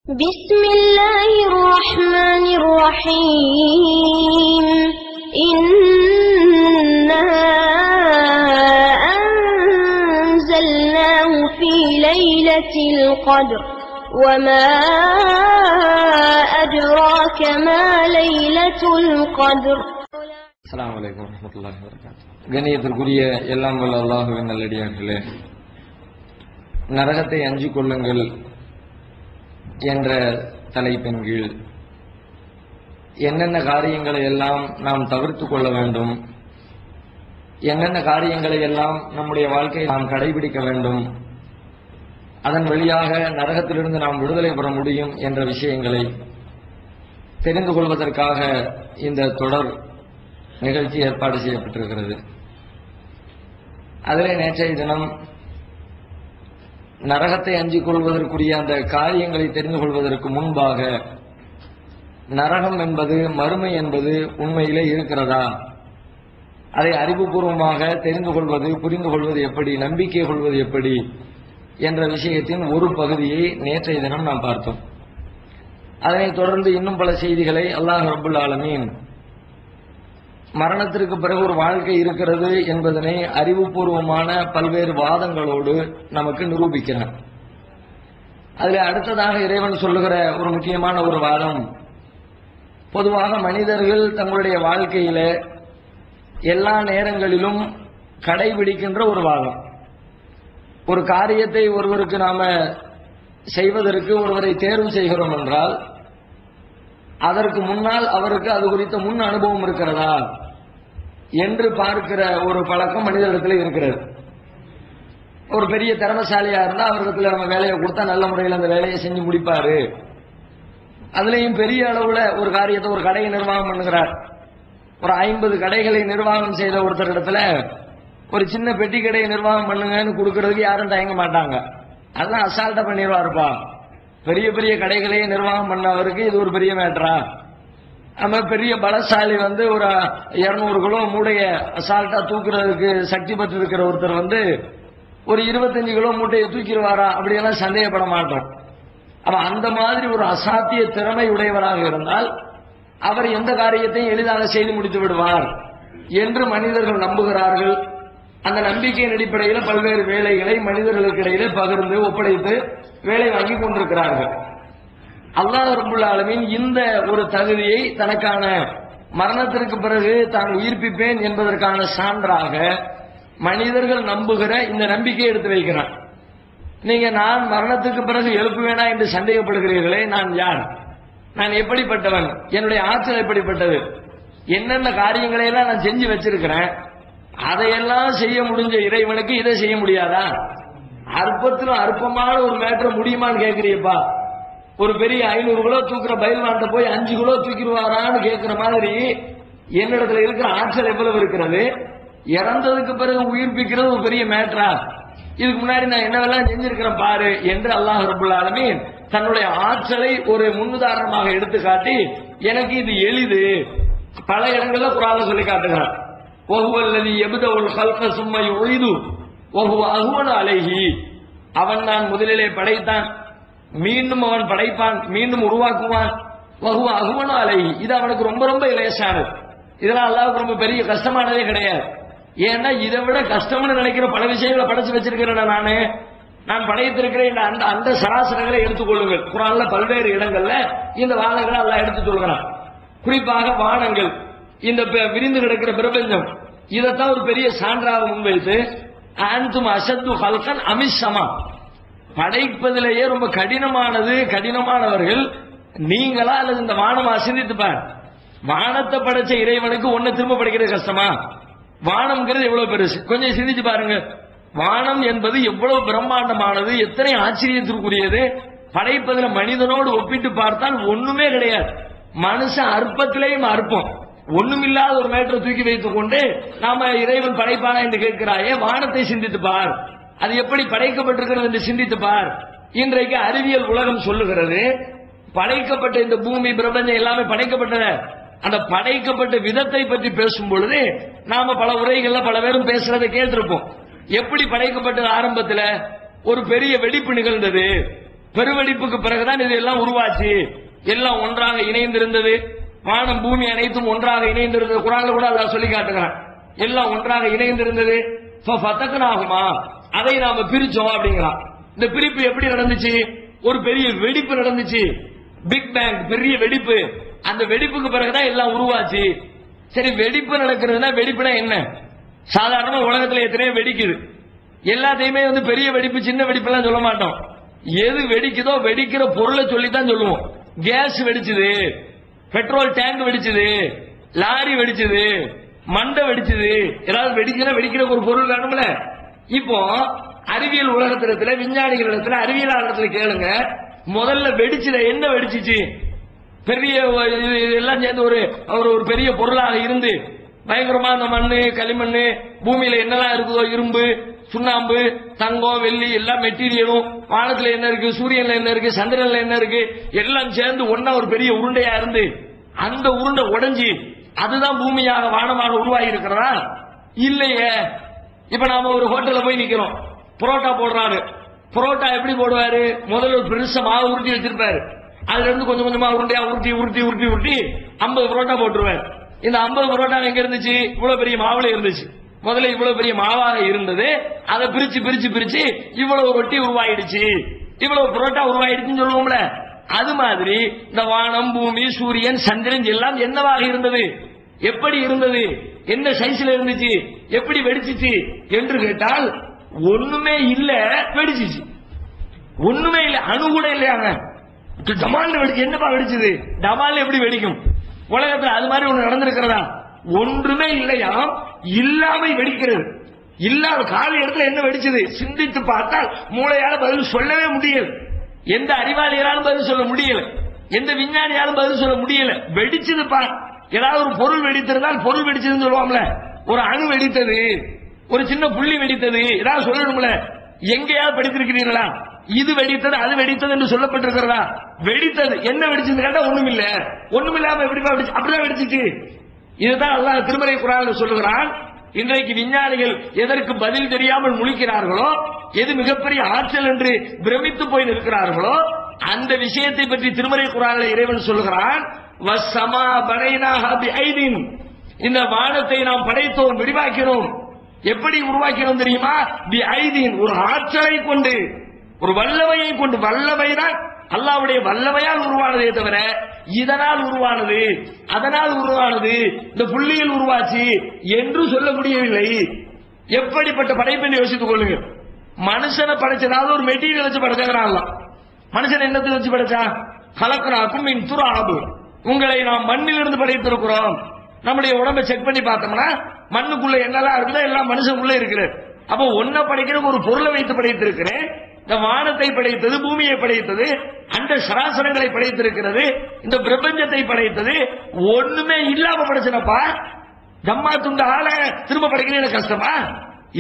بسم الله الرحمن الرحيم إنا أنزلناه في ليلة القدر وما أدراك ما ليلة القدر. அஸ்ஸலாமு அலைக்கும் வரஹ்மத்துல்லாஹி வபரகாத்துஹு. கண்ணியத்திற்குரிய எல்லாம் வல்ல அல்லாஹ்வின் நல்லடியார்களே, நரகத்தை அஞ்சிக் கொள்ளுங்கள் என்ற தலைப்பின் கீழ் என்னென்ன காரியங்களை எல்லாம் நாம் தவிர்த்து கொள்ள வேண்டும், என்னென்ன காரியங்களை எல்லாம் நம்முடைய வாழ்க்கையை நாம் கடைபிடிக்க வேண்டும், அதன் வழியாக நரகத்திலிருந்து நாம் விடுதலை பெற முடியும் என்ற விஷயங்களை தெரிந்து கொள்வதற்காக இந்த தொடர் நிகழ்ச்சி ஏற்பாடு செய்யப்பட்டிருக்கிறது. அதிலே நேற்றைய தினம் நரகத்தை அஞ்சிக் கொள்வதற்குரிய அந்த காரியங்களை தெரிந்து கொள்வதற்கு முன்பாக நரகம் என்பது, மறுமை என்பது உண்மையிலே இருக்கிறதா, அதை அறிவுபூர்வமாக தெரிந்து கொள்வது, புரிந்து கொள்வது எப்படி, நம்பிக்கை கொள்வது எப்படி என்ற விஷயத்தின் ஒரு பகுதியை நேற்றைய தினம் நாம் பார்த்தோம். அதனைத் தொடர்ந்து இன்னும் பல செய்திகளை அல்லாஹ் ரப்புல் ஆலமீன் மரணத்திற்கு பிறகு ஒரு வாழ்க்கை இருக்கிறது என்பதனை அறிவுபூர்வமான பல்வேறு வாதங்களோடு நமக்கு நிரூபிக்கிறார். அதில் அடுத்ததாக இறைவன் சொல்லுகிற ஒரு முக்கியமான ஒரு வாதம், பொதுவாக மனிதர்கள் தங்களுடைய வாழ்க்கையில எல்லா நேரங்களிலும் கடைபிடிக்கின்ற ஒரு வாதம். ஒரு காரியத்தை ஒருவருக்கு நாம செய்வதற்கு ஒருவரை தேர்வு செய்கிறோம் என்றால் அதற்கு முன்னால் அவருக்கு அது குறித்த முன் அனுபவம் இருக்கிறதா என்று பார்க்கிற ஒரு பழக்கம் மனிதர்களிடத்தில் இருக்கிறது. ஒரு பெரிய திறமைசாலியா இருந்தா அவரிடத்துல நம்ம வேலையை கொடுத்தா நல்ல முறையில் அந்த வேலையை செஞ்சு முடிப்பாரு. அதுலயும் பெரிய அளவுல ஒரு காரியத்தை, ஒரு கடையை நிர்வாகம் பண்ணுகிறார், ஒரு 50 கடைகளை நிர்வாகம் செய்த ஒருத்தர் இடத்துல ஒரு சின்ன பெட்டி கடையை நிர்வாகம் பண்ணுங்கன்னு கொடுக்கறதுக்கு யாரும் தயங்க மாட்டாங்க. அதெல்லாம் அசால்ட்டா பண்ணிடுவாருப்பா. பெரிய பெரிய கடைகளையே நிர்வாகம் பண்ணவருக்கு இது ஒரு பெரிய மேட்டரா? நம்ம பெரிய பலசாலி ஒரு 200 கிலோ மூடைய அசால்ட்டா தூக்குறதுக்கு சக்தி பெற்று இருக்கிற ஒருத்தர் ஒரு 25 கிலோ மூட்டையை தூக்கிடுவாரா? அப்படியெல்லாம் சந்தேகப்பட மாட்டோம். அப்ப அந்த மாதிரி ஒரு அசாத்திய திறமை உடையவராக இருந்தால் அவர் எந்த காரியத்தையும் எளிதாக செய்து முடித்து விடுவார் என்று மனிதர்கள் நம்புகிறார்கள். அந்த நம்பிக்கையின் அடிப்படையில் பல்வேறு வேலைகளை மனிதர்களுக்கு இடையிலே பகிர்ந்து ஒப்படைத்து வேலை வாங்கி கொண்டிருக்கிறார்கள். அல்லாஹ் ரப்புல் ஆலமீன் இந்த ஒரு தகுதியை தனக்கான மரணத்திற்கு பிறகு தான் உயிர்ப்பிப்பேன் என்பதற்கான சான்றாக மனிதர்கள் நம்புகிற இந்த நம்பிக்கையை எடுத்து வைக்கிறான். நீங்க நான் மரணத்துக்கு பிறகு எழுப்புவேனா என்று சந்தேகப்படுகிறீர்களே, நான் யார், நான் எப்படிப்பட்டவன், என்னுடைய ஆற்றல் எப்படிப்பட்டது, என்னென்ன காரியங்களை எல்லாம் நான் செஞ்சு வச்சிருக்கிறேன், அதையெல்லாம் செய்ய முடிஞ்ச இறைவனுக்கு இதை செய்ய முடியாதா? அற்பத்திலும் அற்பமான ஒரு மேட்டர் முடியுமான்னு கேட்கிறீப்பா. ஒரு பெரிய 500 கிலோ தூக்குற பயில்வான்ட்ட போய் 5 கிலோ தூக்கிடுவாரான்னு கேட்கிற மாதிரி என்னிடத்துல இருக்கிற ஆற்றல் எவ்வளவு இருக்கிறது, இறந்ததுக்கு பிறகு உயிர்ப்பிக்கிறது ஒரு பெரிய மேட்டரா? இதுக்கு முன்னாடி நான் என்னவெல்லாம் செஞ்சிருக்கிறேன் பாரு என்று அல்லாஹ் ரப்புல் ஆலமீன் தன்னுடைய ஆற்றலை ஒரு முன்னுதாரணமாக எடுத்து காட்டி எனக்கு இது எளிது பல இடங்கள்ல குர்ஆன்ல சொல்லி காட்டுகிறார். அவன் தான் முதலிலே படைத்தான், மீண்டும் அவன் படைப்பான், மீண்டும் உருவாக்குவான். இது அவனுக்கு ரொம்ப ரொம்ப இலேசானது. இதெல்லாம் அல்லாஹ்வுக்கு ரொம்ப பெரிய கஷ்டமானதே கிடையாது. ஏன்னா இதை விட கஷ்டம்னு நினைக்கிற பல விஷயங்களை படைச்சு வச்சிருக்கிறேன் நான் படைத்திருக்கிறேன். அந்த சராசரங்களை எடுத்துக்கொள்ளுங்கள். குர்ஆன்ல பல்வேறு இடங்கள்ல இந்த வாதங்களை அல்லாஹ் எடுத்து சொல்கிறான். குறிப்பாக வானங்கள், இந்த விரிந்து கிடக்கிற பிரபஞ்சம், இதைத்தான் ஒரு பெரிய சான்றாக முன்வைத்து அன்தும் அஷத்து ஹல்கன் அமிஷமா, படைப்பதிலேயே ரொம்ப கடினமானவர்கள் நீங்களா அல்லது இந்த வானமா? சிந்தித்துப்பார். வானத்தை படைச்ச இறைவனுக்கு ஒன்ன திரும்ப படைக்கிறது கஷ்டமா? வானம்ங்கிறது எவ்வளவு பெருசு, கொஞ்சம் சிந்திச்சு பாருங்க. வானம் என்பது எவ்வளவு பிரம்மாண்டமானது, எத்தனை ஆச்சரியத்திற்குரியது. படைப்பதில் மனிதனோடு ஒப்பிட்டு பார்த்தால் ஒண்ணுமே கிடையாது. மனுஷன் அற்பத்திலேயும் அற்பம். ஒண்ணுமில்லாத ஒரு மேட்டரை தூக்கி வைத்துக் கொண்டு நாம இறைவன் படைப்பானா என்று கேட்கிறாயே, வானத்தை சிந்தித்து பார், அது எப்படி படைக்கப்பட்டிருக்கிறது என்று சிந்தித்து பார். இன்றைக்கு அறிவியல் உலகம் சொல்லுகிறது, படைக்கப்பட்ட இந்த பூமி பிரபஞ்சம் எல்லாமே படைக்கப்பட்டன. அந்த படைக்கப்பட்ட விதத்தை பற்றி பேசும் பொழுது நாம பல உரைகள்ல பல பேரும் பேசுறதை கேட்டிருப்போம். எப்படி படைக்கப்பட்டது? ஆரம்பத்தில் ஒரு பெரிய வெடிப்பு நிகழ்ந்தது, பெருவெடிப்புக்கு பிறகுதான் இது எல்லாம் உருவாச்சு. எல்லாம் ஒன்றாக இணைந்திருந்தது. வானம் பூமி அனைத்தும் ஒன்றாக இணைந்திருந்தது. குர்ஆன்ல கூட அல்லாஹ் சொல்லி காட்டுகிறான். எல்லாம் ஒன்றாக இணைந்திருந்தது. ஃபதக்னாஹுமா, அதை நாம பிரிச்சோம் அப்படிங்கிறான். இந்த பிரிப்பு எப்படி நடந்துச்சு? ஒரு பெரிய வெடிப்பு நடந்துச்சு. பிக் பேங், பெரிய வெடிப்பு. அந்த வெடிப்புக்கு பிறகுதான் எல்லாம் உருவாச்சு. சரி, வெடிப்பு நடக்கிறதுனா வெடிப்புனா என்ன? சாதாரண உலகத்துல எத்தனையோ வெடிக்குது. எல்லாத்தையுமே பெரிய வெடிப்பு சின்ன வெடிப்பு எல்லாம் சொல்ல மாட்டோம். எது வெடிக்குதோ வெடிக்கிற பொருளை சொல்லித்தான் சொல்லுவோம். கேஸ் வெடிச்சது, பெட்ரோல் டேங்க் வெடிச்சது, லாரி வெடிச்சது, மண்டை வெடிச்சது. ஏதாவது வெடிச்சுன்னா வெடிக்கிற ஒரு பொருள் வேணும்ல. இப்போ அறிவியல் உலகத்திடத்துல, விஞ்ஞானிகளிடத்துல, அறிவியலாளத்துல கேளுங்க, முதல்ல வெடிச்சத என்ன வெடிச்சிச்சு? பெரிய எல்லாம் சேர்ந்து ஒரு பெரிய பொருளாக இருந்து பயங்கரமா அந்த மண்ணு, களிமண்ணு, பூமியில என்னெல்லாம் இருக்குதோ, இரும்பு, சுண்ணாம்பு, தங்கம், வெள்ளி, எல்லா மெட்டீரியலும், வானத்துல என்ன இருக்கு, சூரியன்ல என்ன இருக்கு, சந்திரன்ல என்ன இருக்கு, எல்லாம் சேர்ந்து ஒன்னா ஒரு பெரிய உருண்டையா இருந்து அந்த உருண்டை உடைஞ்சி அதுதான் பூமியாக வானமாக உருவாகி இருக்கிறதா? இல்லையே. இப்ப நாம ஒரு ஹோட்டல்ல போய் நிக்கிறோம், புரோட்டா போடுறாரு. புரோட்டா எப்படி போடுவாரு? முதல்ல ஒரு பெருசா மாவு உருட்டி வச்சிருப்பாரு. அதுல இருந்து கொஞ்சம் கொஞ்சமா உருண்டையா உருட்டி உருட்டி உருட்டி உருட்டி 50 புரோட்டா போட்டுருவாரு. இந்த 50 புரோட்டா எங்க இருந்துச்சு? இவ்வளவு பெரிய மாவுல இருந்துச்சு. முதல்ல இவ்வளவு பெரிய மாவாக இருந்தது, அதை பிரிச்சு பிரிச்சு பிரிச்சு இவ்வளவு ரொட்டி உருவாயிடுச்சு, இவ்வளவு புரோட்டா உருவாயிடுச்சுன்னு சொல்லுவோம்ல. அது மாதிரி இந்த வானம், பூமி, சூரியன், சந்திரன் எல்லாம் என்னவாக இருந்தது? எப்படி இருந்தது? என்ன சைஸ்ல இருந்துச்சு? எப்படி வெடிச்சிச்சு என்று கேட்டால் ஒண்ணுமே இல்ல, வெடிச்சிச்சு. ஒண்ணுமே இல்ல, அணு கூட இல்லையாங்க. டமால் வெடிச்சு. என்னப்பா வெடிச்சது? டமால் எப்படி வெடிக்கும்? உலகத்தில் அது மாதிரி ஒண்ணு நடந்திருக்கிறதா? ஒன்றுமே இல்லையா, இல்லாமல் வெடிக்கிறது. இல்லாத கால இடத்துல என்ன வெடிச்சது? சிந்தித்து பார்த்தால் மூளையால பதில் சொல்லவே முடியல. எந்த அறிவாளியாலும் பதில் சொல்ல முடியல, எந்த விஞ்ஞானியாலும் பதில் சொல்ல முடியல. வெடிச்சது பா. ஏதாவது ஒரு பொருள் வெடித்திருந்தால் பொருள் வெடிச்சதுன்னு சொல்லுவாங்கல்ல. ஒரு அணு வெடித்தது, ஒரு சின்ன புள்ளி வெடித்தது, ஏதாவது சொல்லணும்ல. எங்கேயாவது படித்திருக்கிறீங்களா? இது வெடித்தது, அது வெடித்தது என்று சொல்லப்பட்டிருக்கிறதா? வெடித்தது. என்ன வெடிச்சது கேட்டா ஒண்ணுமில்ல. ஒண்ணுமில்லாம எப்படி அப்படிதான் வெடிச்சிச்சு. இதுதான் அல்லாஹ் திருமறை குர்ஆனில் சொல்லுகிறான். இன்றைக்கு விஞ்ஞானிகள் எதற்கு பதில் தெரியாமல் முழிக்கிறார்களோ, எது மிகப்பெரிய ஆற்றல் என்று பிரமித்து போய் நிற்கிறார்களோ, அந்த விஷயத்தை பற்றி திருமறை குர்ஆனில் இறைவன் சொல்லுகிறான். வஸ்ஸமா பனைனாஹா பிஐதின், இந்த வானத்தை நாம் படைத்தோம், விரிவாக்கினோம். எப்படி உருவாக்கினோம் தெரியுமா? பிஐதின், ஒரு ஆற்றலை கொண்டு, ஒரு வல்லமையை கொண்டு. வல்லமைதான் அல்லாஹ்வுடைய வல்லமையால் உருவானதே தவிர இதனால் உருவானது, அதனால் உருவானது, இந்த புள்ளியில் உருவாச்சு என்று சொல்ல முடியவில்லை. எப்படிப்பட்ட படைப்பை யோசித்துக் கொள்ளுங்க. மனுஷனை படைச்சதாவது ஒரு மெட்டீரியல் வச்சு படைச்சாங்க. மனுஷன் என்னத்தை வச்சு படைச்சா? கலக்கனாக்கும் மின் துராபு, உங்களை நாம் மண்ணிலிருந்து படைத்திருக்கிறோம். நம்முடைய உடம்பை செக் பண்ணி பார்த்தோம்னா மண்ணுக்குள்ள என்னெல்லாம் இருக்குதோ எல்லாம் மனுஷனுக்குள்ள இருக்கிறது. அப்போ ஒன்ன படைக்கிற ஒரு பொருளை வைத்து படைத்திருக்கிறேன். இந்த வானத்தை படைத்தது, பூமியை படைத்தது, அந்த சராசரங்களை படைத்திருக்கிறது, இந்த பிரபஞ்சத்தை படைத்தது. ஒண்ணுமே இல்லாம படைச்சனப்பா. ஜம்மா துண்ட ஆள திரும்ப படைக்கிறது கஷ்டமா?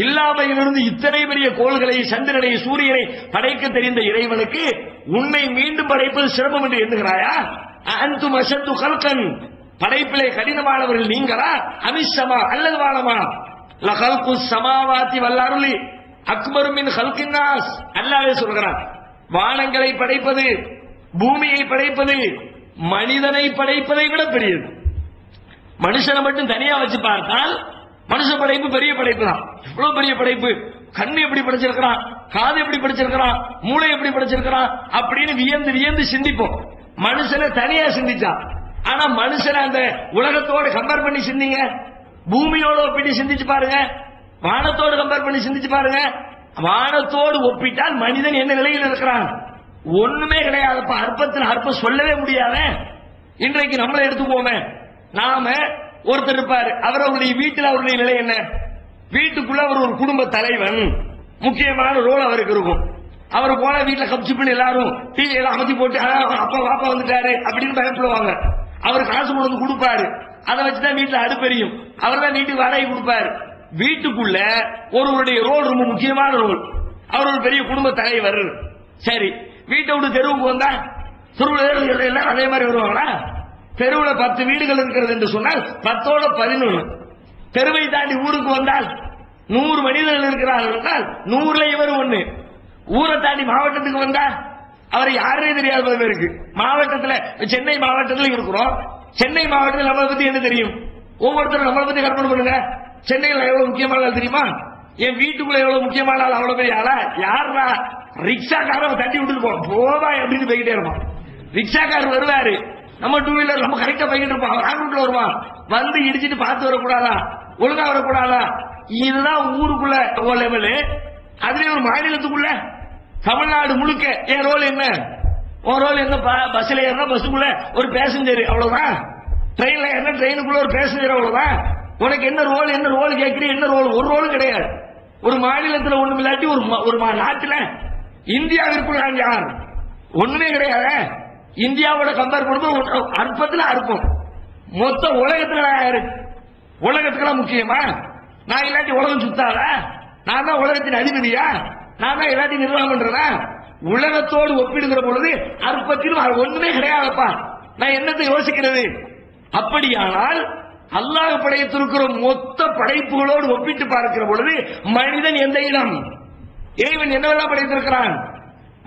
இல்லாமையிலிருந்து இத்தனை பெரிய கோள்களை, சந்திரனை, சூரியனை படைக்க தெரிந்த இறைவனுக்கு உன்னை மீண்டும் படைப்பது சிரமம் என்று எண்ணுகிறாயா? அன்தும் அஷத்து கல்கன், படைப்பிலே கடினமானவர்கள் நீங்களா? அமிஷமா அல்லது வானமா? லகல்கு சமாவாத்தி வல்லருளி அக்பரு மின் ஹல்கின் நாஸ், அல்லாஹ்வே சொல்கிறான். வானங்களை படைப்பது, பூமியை படைப்பது, மனிதனை படைப்பதை விட பெரியது. மனுஷனை மட்டும் தனியா வச்சு பார்த்தால் மனுஷ படைப்பு பெரிய படைப்பு தான். இவ்வளவு பெரிய படைப்பு. கண்ணு எப்படி படைச்சிருக்கிறான், காது எப்படி படைச்சிருக்கிறான், மூளை எப்படி படைச்சிருக்கிறான் அப்படின்னு வியந்து வியந்து சிந்திப்போம். மனுஷனை தனியா சிந்திச்சா. ஆனா மனுஷனை அந்த உலகத்தோடு கம்பேர் பண்ணி சிந்திங்க, பூமியோட ஒப்பிட்டு சிந்திச்சு பாருங்க, வானத்தோடு கம்பேர் பண்ணி சிந்திச்சு பாருங்க. வானத்தோடு ஒப்பிட்டால் மனிதன் என்ன நிலையில் இருக்கிறான்? ஒண்ணுமே கிடையாதுப்பா. அற்பத்தில் அற்பம் சொல்லவே முடியாத. இன்றைக்கு நம்மளை எடுத்துக்கோமே, நாம ஒருத்தர் இருப்பாரு, அவருடைய வீட்டில் அவருடைய நிலை என்ன? வீட்டுக்குள்ள அவர் ஒரு குடும்ப தலைவன், முக்கியமான ரோல் அவருக்கு இருக்கும். அவர் போல வீட்டுல கப்சி பண்ணி எல்லாரும் டிவி எல்லாம் அமைச்சு போட்டு அப்பா பாப்பா வந்துட்டாரு அப்படின்னு பயப்படுவாங்க. அவர் காசு கொண்டு கொடுப்பாரு, அதை வச்சுதான் வீட்டுல அடுப்பெரியும். அவர் தான் வீட்டுக்கு வாடகை கொடுப்பாரு. வீட்டுக்குள்ள ஒருவருடைய ரோல் ரொம்ப முக்கியமான ரோல். அவர் ஒரு பெரிய குடும்ப தலைவர். சரி, வீட்டை விட்டு தெருவுக்கு வந்தா தெருவில் எல்லாம் அதே மாதிரி வருவாங்களா? தெருவில் 10 வீடுகள் இருக்கிறது என்று சொன்னால் 10ஓட 11. தெருவை தாண்டி ஊருக்கு வந்தால் 100 மனிதர்கள் இருக்கிறார்கள் என்றால் 100ல இவர் ஒண்ணு. ஊரை தாண்டி மாவட்டத்துக்கு வந்தா அவரை யாருமே தெரியாத பல பேருக்கு. மாவட்டத்தில் சென்னை மாவட்டத்தில் இருக்கிறோம். சென்னை மாவட்டத்தில் நம்மளை பத்தி என்ன தெரியும்? ஒவ்வொருத்தரும் நம்மளை பத்தி கற்பனை பண்ணுங்க. சென்னையில் எவ்வளவு முக்கியமான ஆள் தெரியுமா? என் வீட்டுக்குள்ள எவ்வளவு முக்கியமான ஆள், அவ்வளவு பெரிய ஆளா? யாரா? ரிக்ஷாக்காரன் தட்டி விட்டுட்டு போவா அப்படின்னு போய்கிட்டே இருப்பான். ரிக்ஷாக்காரர் வருவாரு, நம்ம டூ வீலர் நம்ம கரெக்டா போய்கிட்டு இருப்போம். அவர் ஆண்குள்ள வருவான், வந்து இடிச்சிட்டு பார்த்து வரக்கூடாதா, ஒழுங்கா வரக்கூடாதா? இதுதான் ஊருக்குள்ள லெவலு. அதுல ஒரு மாநிலத்துக்குள்ள தமிழ்நாடு முழுக்க என் ரோல் என்ன? உன் ரோல் என்ன? பஸ்ல ஏறினா பஸ்ஸுக்குள்ள ஒரு பேசஞ்சர், அவ்வளவுதான். ட்ரெயின்ல ஏறினா ட்ரெயினுக்குள்ள ஒரு பேசஞ்சர், அவ்வளவுதான். உனக்கு என்ன ரோல்? என்ன ரோல் கேட்கிறீங்க? என்ன ரோல்? ஒரு ரோலும் கிடையாது. ஒரு மாநிலத்தில் ஒண்ணும் இல்லாட்டி ஒரு நாட்டில் இந்தியாவிற்குள் யார்? ஒண்ணுமே கிடையாது. இந்தியாவோட கம்பேர் பண்ணும்போது அற்பத்தில் அற்பம். மொத்த உலகத்துல யாரு? உலகத்துக்கெல்லாம் முக்கியமா? நான் இல்லாட்டி உலகம் சுத்தாத? நான் தான் உலகத்தின் அதிபதியா? நான் தான் எல்லாத்தையும் நிர்வாகம் பண்றதா? உலகத்தோடு ஒப்பிடுகிற பொழுது அற்பத்திலும் ஒண்ணுமே கிடையாதுப்பா. நான் என்னத்தை யோசிக்கிறது? அப்படியானால் அல்லாஹ் படைத்திருக்கிற மொத்த படைப்புகளோடு ஒப்பிட்டு பார்க்கிற பொழுது மனிதன் எந்த இடம்? இறைவன் என்னவெல்லாம் படைத்திருக்கிறான்?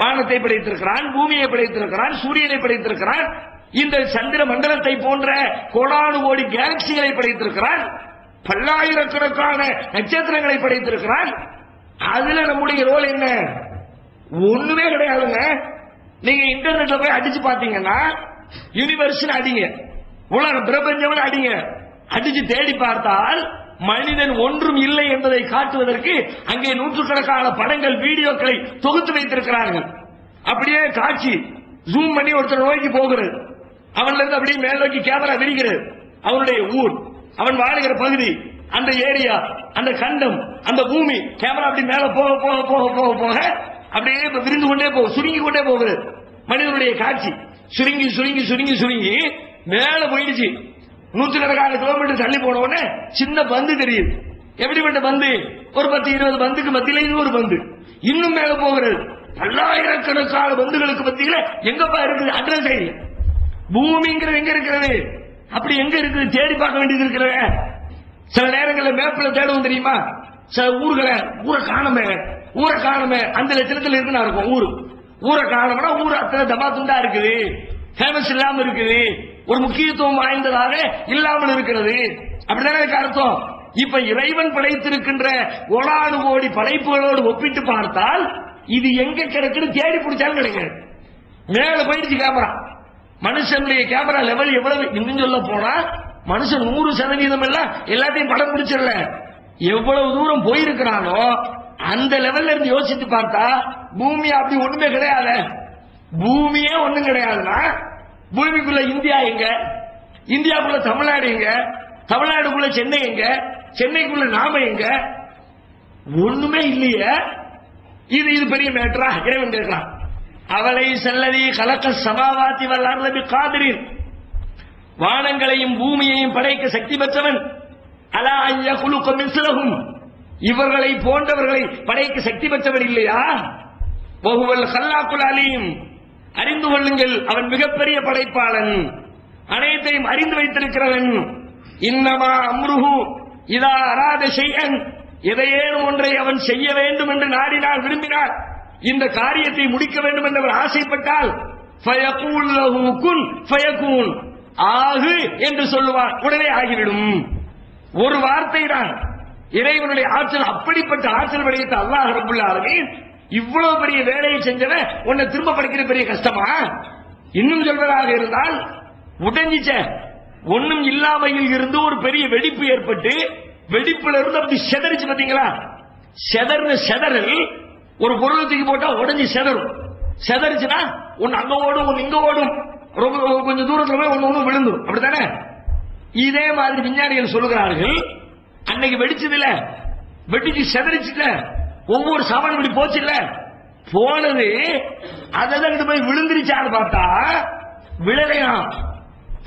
வானத்தை படைத்திருக்கிறான், பூமியை படைத்திருக்கிறான், சூரியனை படைத்திருக்கிறான், இந்த சந்திர மண்டலத்தை போன்ற கோடானு கோடி கேலக்சிகளை படைத்திருக்கிறான், பல்லாயிரக்கணக்கான நட்சத்திரங்களை படைத்திருக்கிறான். அதுல நம்முடைய ரோல் என்ன? ஒண்ணுமே கிடையாதுங்க. நீங்க இன்டர்நெட்ல போய் அடிச்சு பாத்தீங்கன்னா யூனிவர்ஸ் அடிங்க, உலக பிரபஞ்சம் அடிங்க, அடிச்சு தேடி பார்த்தால் மனிதன் ஒன்றும் இல்லை என்பதை காட்டுவதற்கு அங்கே நூற்றுக்கணக்கான படங்கள், வீடியோக்களை தொகுத்து வைத்திருக்கிறார்கள். அப்படியே காட்சி ஜூம் பண்ணி ஒருத்தர் நோக்கி போகிறது, அவன்ல இருந்து அப்படியே மேல் நோக்கி கேமரா விரிகிறது. அவனுடைய ஊர், அவன் வாழுகிற பகுதி, அந்த ஏரியா, அந்த கண்டம், அந்த பூமி, கேமரா அப்படி மேல போக போக போக போக போக அப்படியே விரிந்து கொண்டே போகும், சுருங்கி கொண்டே போகுது. மனிதனுடைய காட்சி சுருங்கி சுருங்கி சுருங்கி சுருங்கி மேல போயிடுச்சு. 100 கிலோமீட்டர் தள்ளி போன உடனே சின்ன பந்து தெரியுது. எப்படிப்பட்ட பந்து? ஒரு 10-20 பந்துக்கு மத்தியில இது ஒரு பந்து. இன்னும் மேல போகிறது. பல்லாயிரக்கணக்கான பந்துகளுக்கு மத்தியில எங்கப்பா இருக்குது? Address idea. பூமிங்கிறது எங்க இருக்கிறது? அப்படி எங்க இருக்குது? தேடி பார்க்க வேண்டியது இருக்கிறது. சில நேரங்களில் மேப்ல தேடுவோம் தெரியுமா? சில ஊரை காணுமே அந்த லட்சணத்தில் இருக்குன்னா இருக்கும் ஊரை காணும்னா ஊர் அத்தனை தபா துண்டா இருக்குது, ஃபேமஸ் இல்லாம இருக்குது, ஒரு முக்கியத்துவம் வாய்ந்ததாக இல்லாமல் இருக்கிறது. அப்படித்தானே எனக்கு அர்த்தம். இப்ப இறைவன் படைத்திருக்கின்ற கோடானு கோடி படைப்புகளோடு ஒப்பிட்டு பார்த்தால் இது எங்க கிடக்குன்னு தேடி பிடிச்சாலும் கிடைக்காது. மேல போயிடுச்சு கேமரா. மனுஷனுடைய கேமரா லெவல் எவ்வளவு? இன்னும் சொல்ல போனா மனுஷன் 100% எல்லாம் எல்லாத்தையும் படம் பிடிச்சிடல. எவ்வளவு தூரம் போயிருக்கிறானோ அந்த லெவல்ல இருந்து யோசித்து பார்த்தா பூமி அப்படி ஒண்ணுமே கிடையாது. பூமியே ஒண்ணும் கிடையாதுன்னா பூமிக்குள்ள இந்தியா எங்க? இந்தியாவுக்குள்ள தமிழ்நாடு எங்க? தமிழ்நாடுக்குள்ள சென்னை எங்க? சென்னைக்குள்ள நாம எங்க? ஒண்ணுமே இல்லையே. இது பெரிய மேட்டரா? இறைவன் கேட்கிறான், அவளை செல்லதி கலக்க சமாவாத்தி வல்லார்லபி காதிரின், வானங்களையும் பூமியையும் படைக்க சக்தி பெற்றவன், அலா ஐய குலுக்க மிஸ்லகும், இவர்களை போன்றவர்களை படைக்க சக்தி பெற்றவன் இல்லையா? வஹுவல் ஹல்லாக்குல் அலீம், அறிந்து கொள்ளுங்கள் அவன் மிகப்பெரிய படைப்பாளன், அனைத்தையும் அறிந்து வைத்திருக்கிறவன். இன்னமா அம்ருஹு இதா அராத ஷைஅன், எதையேனும் ஒன்றை அவன் செய்ய வேண்டும் என்று நாடினால், விரும்பினார், இந்த காரியத்தை முடிக்க வேண்டும் என்று அவர் ஆசைப்பட்டால் ஃபயகூல் லஹு குன் ஃபயகூன், ஆகு என்று சொல்லுவார், உடனே ஆகிவிடும். ஒரு வார்த்தை தான் இறைவனுடைய ஆற்றல். அப்படிப்பட்ட ஆற்றல் படைத்த அல்லாஹ் ரப்பல் ஆலமீன் இவ்வளவு பெரிய வேலையை செஞ்சவன் உன்னை திரும்ப படைக்கிறது பெரிய கஷ்டமா? இன்னும் சொல்வதாக இருந்தால் உடைஞ்சிச்ச ஒன்னும் இல்லாமையில் இருந்து ஒரு பெரிய வெடிப்பு ஏற்பட்டு வெடிப்புல இருந்து அப்படி செதறிச்சு. பாத்தீங்களா? செதறல் ஒரு பொருள் தூக்கி போட்டா உடஞ்சி செதறும். செதறிச்சுன்னா ஒன்னு அங்க ஓடும், ஒன்னு இங்க ஓடும், ரொம்ப கொஞ்சம் தூரத்துல போய் ஒன்னு விழுந்துடும். அப்படித்தானே? இதே மாதிரி விஞ்ஞானிகள் சொல்லுகிறார்கள், அன்னைக்கு வெடிச்சது இல்ல, வெடிச்சு செதறிச்சுல, ஒவ்வொரு சாமான் இப்படி போச்சு இல்ல, போனது அதான் போய் விழுந்துருச்சான்னு பார்த்தா விழலையா,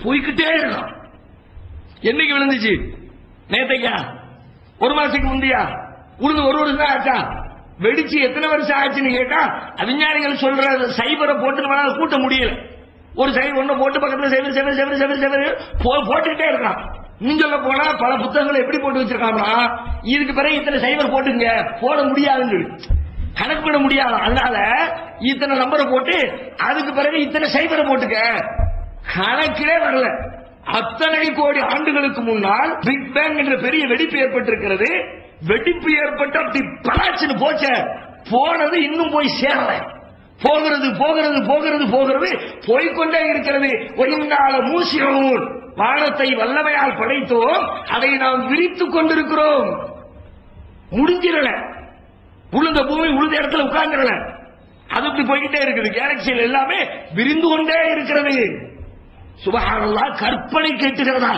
போய்கிட்டே இருக்கான். என்னைக்கு விழுந்துச்சு? நேத்தைக்கா? ஒரு மாசத்துக்கு முந்தையா? உழுந்து ஒரு வருஷம் தான் ஆச்சா? வெடிச்சு எத்தனை வருஷம் ஆச்சுன்னு கேட்டா விஞ்ஞானிகள் சொல்ற சைபரை போட்டு கூட்ட முடியல. ஒரு சைபர் ஒண்ணு போட்டு பக்கத்துல சைபர் போட்டுக்கிட்டே இருக்கான். இன்னும் சொல்ல போனா பல புத்தகங்களை எப்படி போட்டு வச்சிருக்காங்கன்னா இதுக்கு பிறகு இத்தனை சைபர் போட்டுங்க, போட முடியாதுன்னு. கணக்கு பண்ண முடியாது. அதனால இத்தனை நம்பரை போட்டு அதுக்கு பிறகு இத்தனை சைபரை போட்டுக்க, கணக்கிலே வரல. அத்தனை கோடி ஆண்டுகளுக்கு முன்னால் பிக் பேங் என்ற பெரிய வெடிப்பு ஏற்பட்டிருக்கிறது. வெடிப்பு ஏற்பட்டு அப்படி பலாச்சுன்னு போச்ச, போனது இன்னும் போய் சேரல. போகிறது போகிறது போகிறது போகிறது போய்கொண்டே இருக்கிறது. மூசியோன், வானத்தை வல்லமையால் படைத்தோம், அதை நாம் விரித்துக் கொண்டிருக்கிறோம். முடிஞ்சிடல, உளுந்த பூமி உளுந்த இடத்துல உட்கார்ந்துடல, அது இப்படி போய்கிட்டே இருக்குது. கேலக்சியில் எல்லாமே விரிந்து கொண்டே இருக்கிறது. சுபஹானல்லாஹ், கற்பனை கேட்டுகிறதா?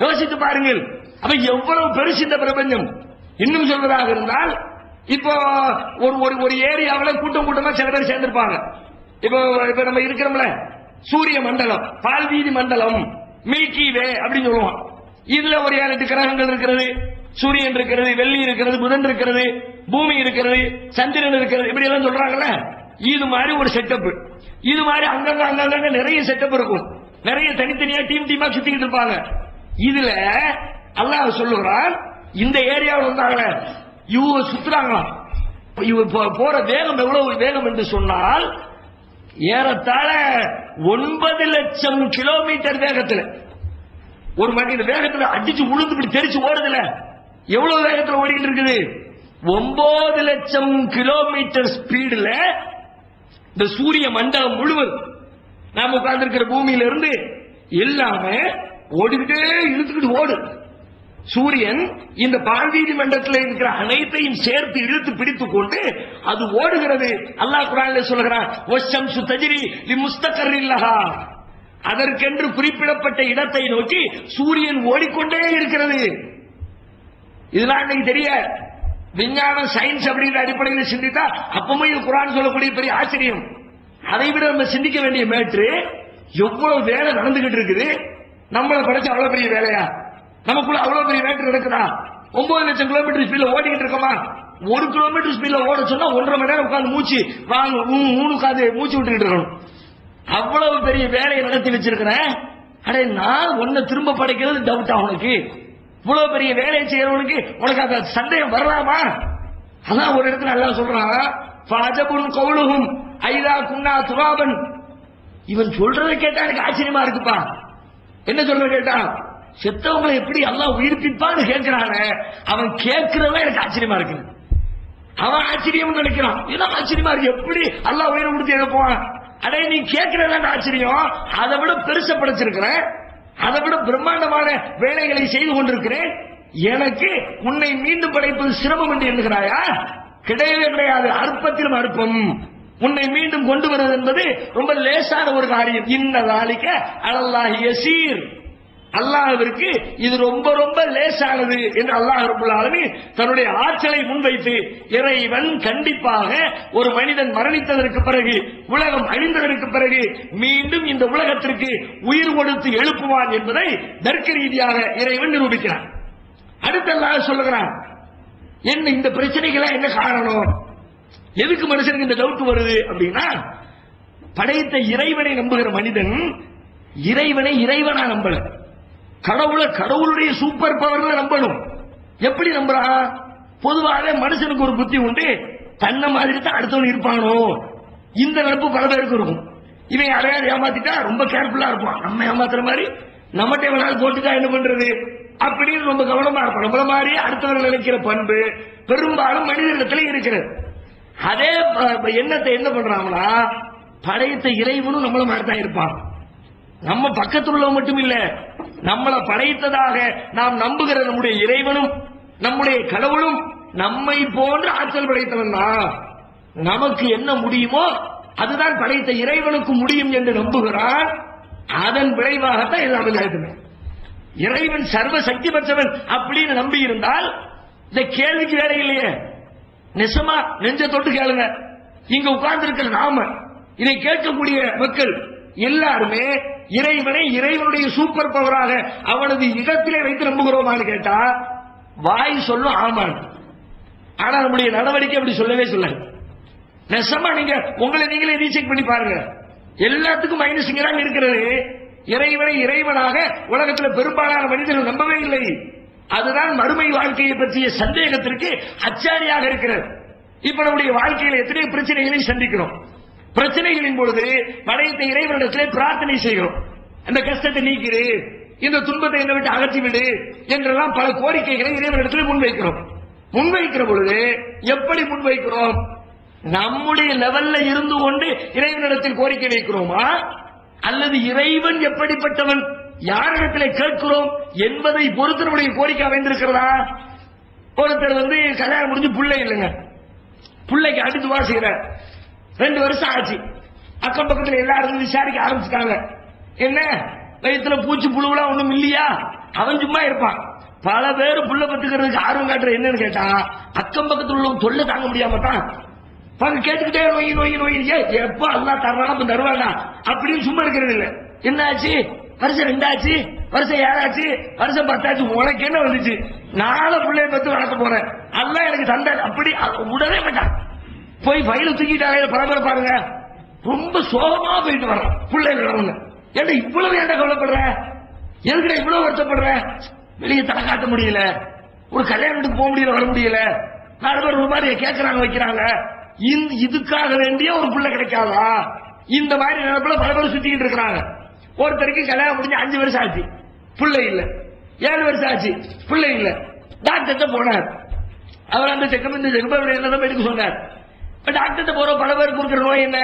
யோசித்து பாருங்கள். அப்ப எவ்வளவு பெருசு இந்த பிரபஞ்சம். இன்னும் சொல்வதாக இருந்தால், இப்போ ஒரு ஏரியாவில் கூட்டம் கூட்டமா சில பேர் சேர்ந்திருப்பாங்க. இப்போ நம்ம இருக்கிறோம்ல, சூரிய மண்டலம், பால்வீதி மண்டலம், மில்கி வே அப்படின்னு சொல்லுவோம். இதுல ஒரு 7-8 கிரகங்கள் இருக்கிறது. சூரியன் இருக்கிறது, வெள்ளி இருக்கிறது, புதன் இருக்கிறது, பூமி இருக்கிறது, சந்திரன் இருக்கிறது, இப்படி எல்லாம் சொல்றாங்கல்ல. இது மாதிரி ஒரு செட்டப். இது மாதிரி அங்கங்க நிறைய செட்டப் இருக்கும். நிறைய தனித்தனியா டீமா சுத்திக்கிட்டு இருப்பாங்க. இதுல அல்லாஹ் சொல்லுகிறான், இந்த ஏரியாவில் வந்தாங்க, இவங்க சுத்துறாங்களாம். போற வேகம் எவ்வளவு வேகம் என்று சொன்னால், ஏறத்தாழ 9 லட்சம் கிலோமீட்டர் வேகத்தில் ஒரு மணி வேகத்தில் அடிச்சு உளுந்து இப்படி தெரிச்சு ஓடுதுல. எவ்வளவு வேகத்தில் ஓடிட்டு இருக்குது? 9 லட்சம் கிலோமீட்டர் ஸ்பீடுல இந்த சூரிய மண்டலம் முழுவதும் நாம உட்கார்ந்து இருக்கிற பூமியில இருந்து எல்லாமே ஓடிக்கிட்டே இழுத்துக்கிட்டு ஓடு. சூரியன் இந்த பால்வீதி மண்டலத்தில் இருக்கிற அனைத்தையும் சேர்த்து இழுத்து பிடித்துக் கொண்டு அது ஓடுகிறது. அல்லாஹ் குர்ஆனிலே சொல்கிறான், வஷம்சு தஜ்ரி லிமுஸ்தகர்ரில்லஹா, அதற்கென்று குறிப்பிடப்பட்ட இடத்தை நோக்கி சூரியன் ஓடிக்கொண்டே இருக்கிறது. இதெல்லாம் இன்னைக்கு தெரிய விஞ்ஞானம் சயின்ஸ் அப்படிங்கிற அடிப்படையில் சிந்தித்தா அப்பவும் இது குர்ஆன் சொல்லக்கூடிய பெரிய ஆச்சரியம். அதை விட நம்ம சிந்திக்க வேண்டிய மேட்ரு, எவ்வளவு வேலை நடந்துகிட்டு இருக்குது. நம்மளை படைச்ச அவ்வளவு பெரிய வேலையா? நமக்குள்ள அவ்வளவு பெரிய மேட்ரு நடக்குதா? 9 லட்சம் கிலோமீட்டர் ஸ்பீட்ல ஓடிக்கிட்டு இருக்கோமா? 1 கிலோமீட்டர் ஸ்பீட்ல ஓட சொன்னா 1.5 மணி நேரம் உட்கார்ந்து மூச்சு வாங்க உட்காந்து மூச்சு விட்டுக்கிட்டு இருக்கணும். அவ்வளவு பெரிய வேலையை நடத்தி வச்சிருக்கிறேன். அடே, நான் உன்னை திரும்ப படைக்கிறது டவுட்டா உனக்கு? இவ்வளவு பெரிய வேலையை செய்யறவனுக்கு உனக்கு அந்த சந்தேகம் வரலாமா? அதான் ஒரு இடத்துல நல்லா சொல்றான், ஃபஅஜபுன் கௌலுஹும் ஐதா குன்னா துராபன். இவன் சொல்றதை கேட்டா எனக்கு ஆச்சரியமா இருக்குப்பா. என்ன சொல்றத கேட்டா, செத்தவங்களை எப்படி அல்லாஹ் உயிர்ப்பிப்பான்னு கேட்கிறான, அவன் கேட்கிறவன் எனக்கு ஆச்சரியமா இருக்கு. அவன் ஆச்சரியம் நினைக்கிறான், இதெல்லாம் ஆச்சரியமா இருக்கு, எப்படி அல்லாஹ் உயிரை கொடுத்து எழுப்புவான்? அடே, நீ கேட்கிறதா ஆச்சரியம், அதை விட பெருச படைச்சிருக்கிறேன், அதை விட பிரம்மாண்டமான வேலைகளை செய்து கொண்டிருக்கிறேன். எனக்கு உன்னை மீண்டும் படைப்பது சிரமம் என்று எண்ணுகிறாயா? கிடையவே கிடையாது. அற்பத்திலும் அற்பம். உன்னை மீண்டும் கொண்டு வருவது என்பது ரொம்ப லேசான ஒரு காரியம். இன்னதாலிக்க அலல்லாஹி யஸீர், அல்லாஹ்விற்கு இது ரொம்ப ரொம்ப லேசானது என்று அல்லாஹ் ரப்பல் ஆலமீன் தன்னுடைய ஆற்றலை முன்வைத்து, இறைவன் கண்டிப்பாக ஒரு மனிதன் மரணித்ததற்கு பிறகு, உலகம் அழிந்ததற்கு பிறகு மீண்டும் இந்த உலகத்திற்கு உயிர் கொடுத்து எழுப்புவான் என்பதை தர்க்க ரீதியாக இறைவன் நிரூபிக்கிறான். அடுத்து அல்லாஹ் சொல்லுகிறான், என்ன இந்த பிரச்சனைகளா என்ன காரணம்? எதுக்கு மனுஷனுக்கு இந்த டவுட் வருது அப்படின்னா, படைத்த இறைவனை நம்புகிற மனிதன் இறைவனை இறைவனா நம்பல, கடவுளை கடவுளுடைய சூப்பர் பவர்ல நம்பணும். எப்படி நம்புறான்? பொதுவாக மனுஷனுக்கு ஒரு புத்தி உண்டு, தன்னை மாதிரி தான் அடுத்தவன் இருப்பானோ, இந்த நினைப்பு பல பேருக்கு இருக்கும். இவன் யாரையாவது ஏமாத்திட்டா ரொம்ப கேர்ஃபுல்லா இருப்பான், நம்ம ஏமாத்துற மாதிரி நம்மகிட்ட வேணாலும் போட்டுட்டா என்ன பண்றது அப்படின்னு ரொம்ப கவனமா இருப்பான். நம்மள மாதிரி அடுத்தவர்கள் நினைக்கிற பண்பு பெரும்பாலும் மனிதனிடத்துல இருக்கிறது. அதே எண்ணத்தை என்ன பண்றாங்கன்னா, படைத்த இறைவனும் நம்மள மாதிரி தான் இருப்பான். நம்ம பக்கத்தில் உள்ளவங்க மட்டும் இல்ல, நம்மளை படைத்ததாக நாம் நம்புகிற நம்முடைய இறைவனும் நம்முடைய கடவுளும் நம்மை போன்ற ஆற்றல் படைத்தவன் தான். நமக்கு என்ன முடியுமோ அதுதான் படைத்த இறைவனுக்கு முடியும் என்று நம்புகிறான். அதன் விளைவாகத்தான் எல்லாமே நடக்குது. இறைவன் சர்வ சக்தி பெற்றவன் அப்படின்னு நம்பி இருந்தால் இந்த கேள்விக்கு வேலை இல்லையே. நிஜமா நெஞ்ச தொட்டு கேளுங்க, இங்க உட்கார்ந்து இருக்கிற நாம, இதை கேட்கக்கூடிய மக்கள் எல்லாருமே இறைவனை இறைவனுடைய சூப்பர் பவராக அவனது இடத்திலே வைத்து நம்புகிறோமான்னு கேட்டா வாய் சொல்லும் ஆமான். ஆனா நம்முடைய நடவடிக்கை அப்படி சொல்லவே சொல்லாது. நெசமா நீங்க உங்களை நீங்களே ரீசெக் பண்ணி பாருங்க, எல்லாத்துக்கும் மைனஸ் தான் இருக்கிறது. இறைவனை இறைவனாக உலகத்தில் பெரும்பாலான மனிதர்கள் நம்பவே இல்லை. அதுதான் மறுமை வாழ்க்கையை பற்றிய சந்தேகத்திற்கு அச்சாரியாக இருக்கிறது. இப்ப நம்முடைய வாழ்க்கையில் எத்தனை பிரச்சனைகளை சந்திக்கிறோம். பிரச்சனைகளின் பொழுது படைத்த இறைவனிடத்திலே பிரார்த்தனை செய்கிறோம். அந்த கஷ்டத்தை நீக்கிடு, இந்த துன்பத்தை என்னை விட்டு அகற்றிவிடு என்றெல்லாம் பல கோரிக்கைகளை இறைவனிடத்தில் முன்வைக்கிறோம். முன்வைக்கிற பொழுது எப்படி முன்வைக்கிறோம்? நம்முடைய லெவல்ல இருந்து கொண்டு இறைவனிடத்தில் கோரிக்கை வைக்கிறோமா, அல்லது இறைவன் எப்படிப்பட்டவன், யாரிடத்தில் கேட்கிறோம் என்பதை பொறுத்து நம்முடைய கோரிக்கை அமைந்திருக்கிறதா? ஒருத்தர் கல்யாணம் முடிஞ்சு பிள்ளை இல்லைங்க, பிள்ளைக்கு அடி துவா செய்யறார். 2 வருஷம் ஆச்சு. அக்கம் பக்கத்தில் எல்லாரும் விசாரிக்க ஆரம்பிச்சுட்டாங்க. என்ன வயிற்றுல பூச்சி புழுவெல்லாம் ஒண்ணும் இல்லையா? அவன் சும்மா இருப்பான். பல பேர் புள்ள பத்துக்கிறதுக்கு ஆர்வம் காட்டுற என்னன்னு கேட்டா, அக்கம் பக்கத்தில் உள்ளவங்க தொல்லை தாங்க முடியாம தான் கேட்டுக்கிட்டே நோய் நோய் நோய், எப்ப அல்லா தர்றாங்க தருவாங்க அப்படின்னு சும்மா இருக்கிறது இல்ல. என்ன ஆச்சு? வருஷம் 2 ஆச்சு, வருஷம் 7 ஆச்சு, வருஷம் 10 ஆச்சு, உனக்கு என்ன வந்துச்சு? 4 பிள்ளைய பத்து வளர்க்க போறேன், அல்லா எனக்கு தந்த அப்படி உடனே மாட்டான். போய் ஃபைல தூக்கிட்டாலே பரபரப்பாருங்க, ரொம்ப சோகமா போயிட்டு வர்றான் பிள்ளைங்க. ஏன்னா இவ்வளவு ஏன்டா கவலைப்படுற, எதுக்கிட்ட இவ்வளவு வருத்தப்படுற? வெளியே தலை காட்ட முடியல, ஒரு கல்யாணத்துக்கு போக முடியல, வர முடியல, 4 பேர் ஒரு மாதிரி கேட்கறாங்க வைக்கிறாங்க, இதுக்காக வேண்டிய ஒரு பிள்ளை கிடைக்காதா? இந்த மாதிரி நினைப்புல பல பேர் சுத்திக்கிட்டு இருக்கிறாங்க. ஒருத்தருக்கு கல்யாணம் முடிஞ்சு 5 வருஷம் ஆச்சு, பிள்ளை இல்ல. 7 வருஷம் ஆச்சு, பிள்ளை இல்ல. டாக்டர் போனார். அவர் அந்த செக்கப் இந்த செக்கப் என்னதான் எடுக்க சொன்னார். டாக்டர் போற பல பேருக்கு இருக்கிற நோய் என்ன?